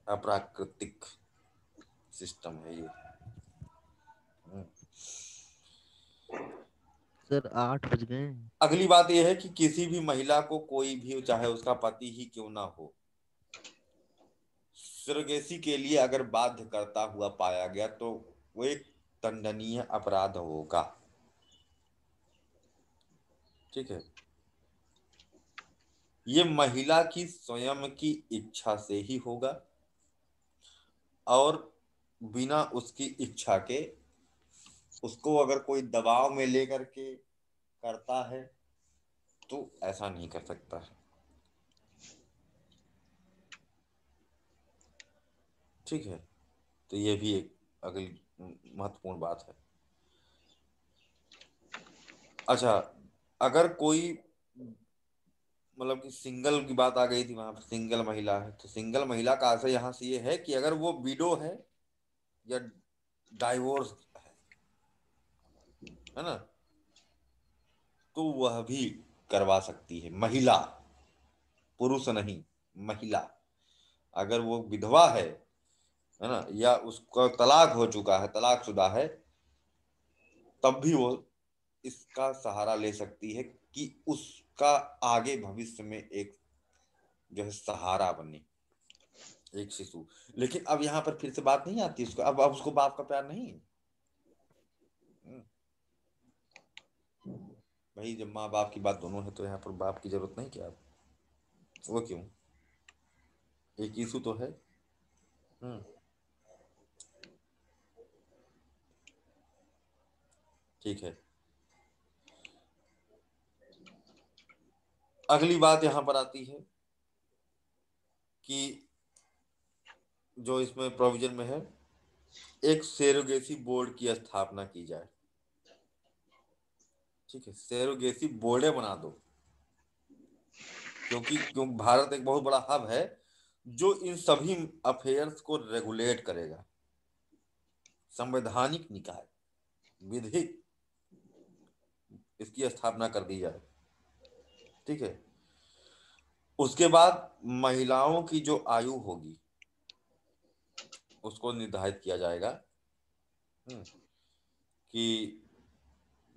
अप्राकृतिक सिस्टम है ये। हम्म। सर 8 बज गए। अगली बात यह है कि किसी भी महिला को कोई भी चाहे उसका पति ही क्यों ना हो, सुरगेसी के लिए अगर बाध्य करता हुआ पाया गया तो वो एक दंडनीय अपराध होगा। ठीक है, ये महिला की स्वयं की इच्छा से ही होगा और बिना उसकी इच्छा के उसको अगर कोई दबाव में लेकर के करता है तो ऐसा नहीं कर सकता है। ठीक है, तो ये भी एक अगली महत्वपूर्ण बात है। अच्छा, अगर कोई मतलब कि सिंगल की बात आ गई थी, वहां पर सिंगल महिला है, तो सिंगल महिला का आशय यहाँ से ये है कि अगर वो विडो है या डाइवोर्स है ना, तो वह भी करवा सकती है महिला, पुरुष नहीं, महिला। अगर वो विधवा है ना, या उसका तलाक हो चुका है, तलाकशुदा है, तब भी वो इसका सहारा ले सकती है कि उसका आगे भविष्य में एक जो है सहारा बने, एक शिशु। लेकिन अब यहाँ पर फिर से बात नहीं आती उसको, अब उसको बाप का प्यार नहीं है। भाई जब माँ बाप की बात दोनों है तो यहाँ पर बाप की जरूरत नहीं क्या? वो क्यों? एक यीशु तो है। ठीक है, अगली बात यहाँ पर आती है कि जो इसमें प्रोविजन में है, एक सेरोगेसी बोर्ड की स्थापना की जाए। ठीक है, सेरोगेसी बोर्डे बना दो, क्योंकि भारत एक बहुत बड़ा हब है जो इन सभी अफेयर्स को रेगुलेट करेगा। संवैधानिक निकाय, विधिक इसकी स्थापना कर दी जाए। ठीक है, उसके बाद महिलाओं की जो आयु होगी उसको निर्धारित किया जाएगा कि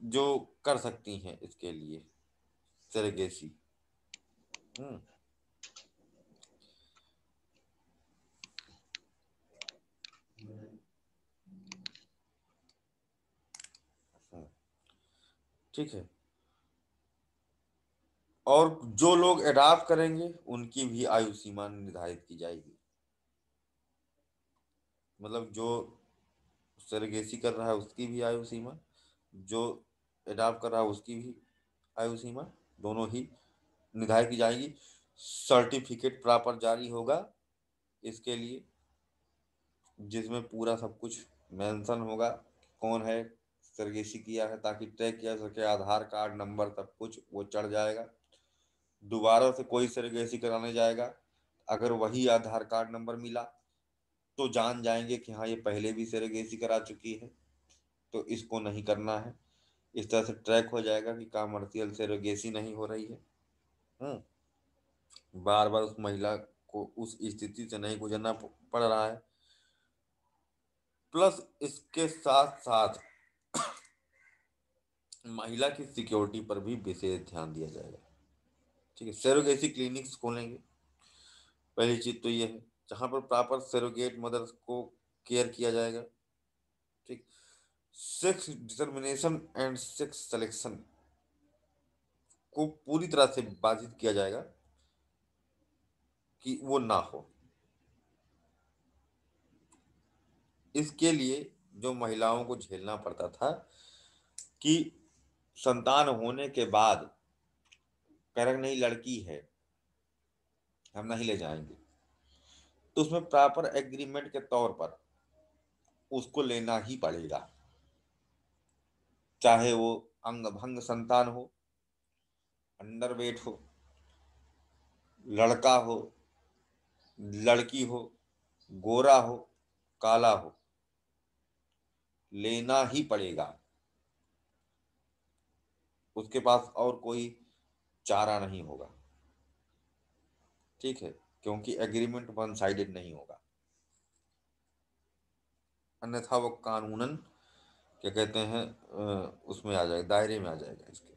जो कर सकती हैं इसके लिए सेरोगेसी। ठीक है, और जो लोग अडॉप्ट करेंगे उनकी भी आयु सीमा निर्धारित की जाएगी। मतलब जो सेरोगेसी कर रहा है उसकी भी आयु सीमा, जो अडॉप्ट कर रहा है उसकी भी आयु सीमा, दोनों ही निर्धारित की जाएगी। सर्टिफिकेट प्रॉपर जारी होगा इसके लिए, जिसमें पूरा सब कुछ मेंशन होगा कौन है सेरोगेसी किया है, ताकि ट्रैक किया सके, आधार कार्ड नंबर सब कुछ वो चढ़ जाएगा। दोबारा से कोई सेरोगेसी कराने जाएगा, अगर वही आधार कार्ड नंबर मिला तो जान जाएंगे कि हाँ ये पहले भी सेरोगेसी करा चुकी है, तो इसको नहीं करना है। इस तरह से ट्रैक हो जाएगा कि कमर्शियल सेरोगेसी नहीं हो रही है। बार बार उस महिला को उस स्थिति से नहीं गुजरना पड़ रहा है। प्लस इसके साथ साथ महिला की सिक्योरिटी पर भी विशेष ध्यान दिया जाएगा। ठीक है, सेरोगेसी क्लिनिक्स खोलेंगे, पहली चीज तो ये है, जहां पर प्रॉपर सेरोगेट मदर्स को केयर किया जाएगा। ठीक, sex determination and sex selection को पूरी तरह से बाधित किया जाएगा कि वो ना हो। इसके लिए जो महिलाओं को झेलना पड़ता था कि संतान होने के बाद कह नहीं लड़की है हम नहीं ले जाएंगे, तो उसमें प्रॉपर एग्रीमेंट के तौर पर उसको लेना ही पड़ेगा, चाहे वो अंग भंग संतान हो, अंडरवेट हो, लड़का हो, लड़की हो, गोरा हो, काला हो, लेना ही पड़ेगा। उसके पास और कोई चारा नहीं होगा। ठीक है, क्योंकि एग्रीमेंट वन साइडेड नहीं होगा, अन्यथा वो कानूनन क्या कहते हैं उसमें आ जाएगा, दायरे में आ जाएगा इसके।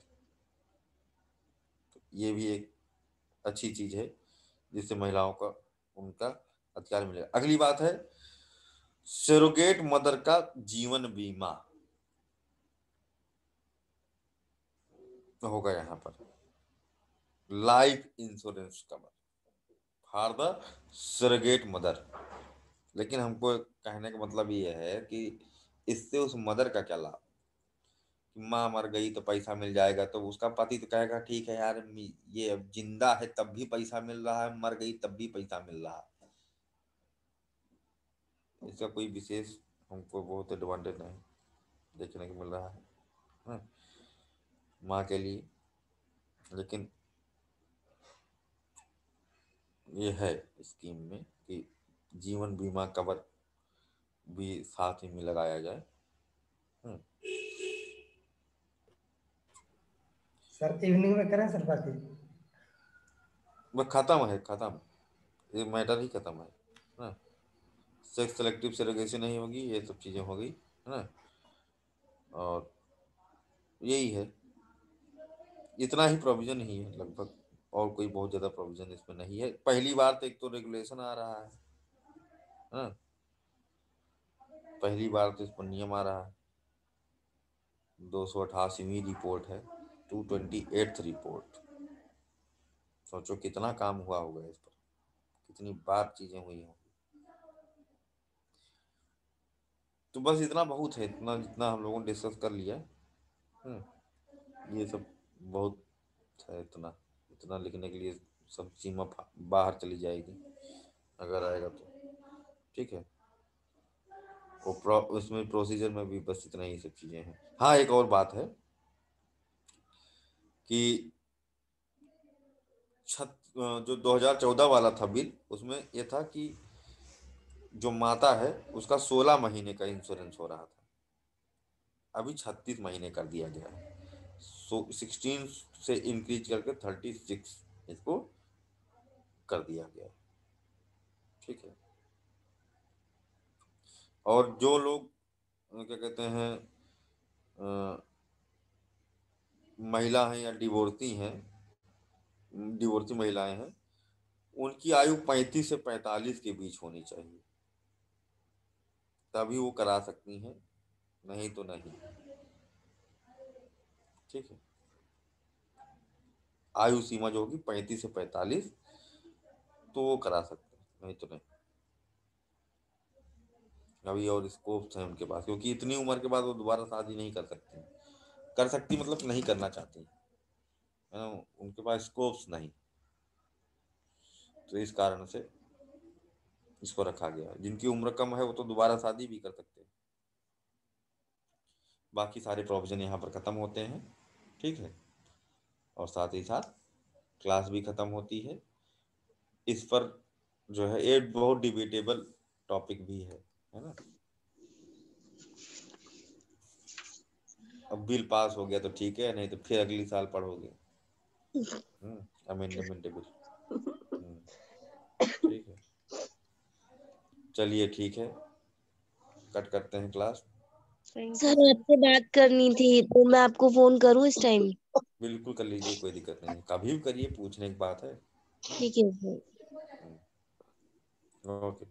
तो ये भी एक अच्छी चीज है जिससे महिलाओं का उनका अधिकार मिलेगा। अगली बात है सरोगेट मदर का जीवन बीमा होगा यहाँ पर, life insurance cover for the surrogate mother. लेकिन हमको कहने का मतलब ये है कि इससे उस मदर का क्या लाभ कि माँ मर गई तो पैसा मिल जाएगा, तो उसका पति तो कहेगा ठीक है यार, ये अब जिंदा है तब भी पैसा मिल रहा है, मर गई तब भी पैसा मिल रहा है। इसका कोई विशेष हमको बहुत एडवांटेज नहीं देखने को मिल रहा है, हाँ, माँ के लिए। लेकिन ये है स्कीम में कि जीवन बीमा कवर भी साथ ही में लगाया जाए। सर इवनिंग में करें सर बाकी? बस खत्म है, खत्म, ये मैटर ही खत्म है ना। सेक्स सेलेक्टिव सेरोगेसी नहीं होगी, ये सब चीज़ें हो गई है ना। और यही है, इतना ही प्रोविजन ही है लगभग, और कोई बहुत ज़्यादा प्रोविजन इसमें नहीं है। पहली बार तो एक तो रेगुलेशन आ रहा है हाँ, पहली बार तो इस पर नियम आ रहा है। 288वीं रिपोर्ट है, 228th रिपोर्ट। सोचो कितना काम हुआ होगा इस पर, कितनी बार चीज़ें हुई होंगी। तो बस इतना बहुत है, इतना जितना हम लोगों ने डिस्कस कर लिया। ये सब बहुत है, इतना इतना लिखने के लिए सब सीमा बाहर चली जाएगी अगर आएगा तो, ठीक है। वो उसमें प्रोसीजर में भी बस इतना ही सब चीज़ें हैं। हाँ, एक और बात है कि जो 2014 वाला था बिल, उसमें ये था कि जो माता है उसका 16 महीने का इंश्योरेंस हो रहा था, अभी 36 महीने कर दिया गया है। 16 से इंक्रीज करके 36 इसको कर दिया गया है, ठीक है। और जो लोग क्या कहते हैं महिला हैं या डिवोर्सी महिलाएं हैं, उनकी आयु 35 से 45 के बीच होनी चाहिए, तभी वो करा सकती हैं, नहीं तो नहीं, ठीक है। आयु सीमा जो होगी 35 से 45, तो वो करा सकते हैं, नहीं तो नहीं। अभी और स्कोप्स हैं उनके पास, क्योंकि इतनी उम्र के बाद वो दोबारा शादी नहीं कर सकती, कर सकती मतलब नहीं करना चाहती है ना, उनके पास स्कोप्स नहीं, तो इस कारण से इसको रखा गया। जिनकी उम्र कम है वो तो दोबारा शादी भी कर सकते हैं। बाकी सारे प्रोविजन यहाँ पर ख़त्म होते हैं, ठीक है। और साथ ही साथ क्लास भी ख़त्म होती है। इस पर जो है ये बहुत डिबेटेबल टॉपिक भी है ना। अब बिल पास हो गया तो ठीक है, नहीं तो फिर अगली साल पढ़ोगे अमेंडमेंट बिल। ठीक है, चलिए ठीक है, कट करते हैं क्लास। सर आपसे बात करनी थी, तो मैं आपको फोन करूं इस टाइम? बिल्कुल कर लीजिए, कोई दिक्कत नहीं है, कभी भी करिए, पूछने की बात है। ठीक है सर। ओके।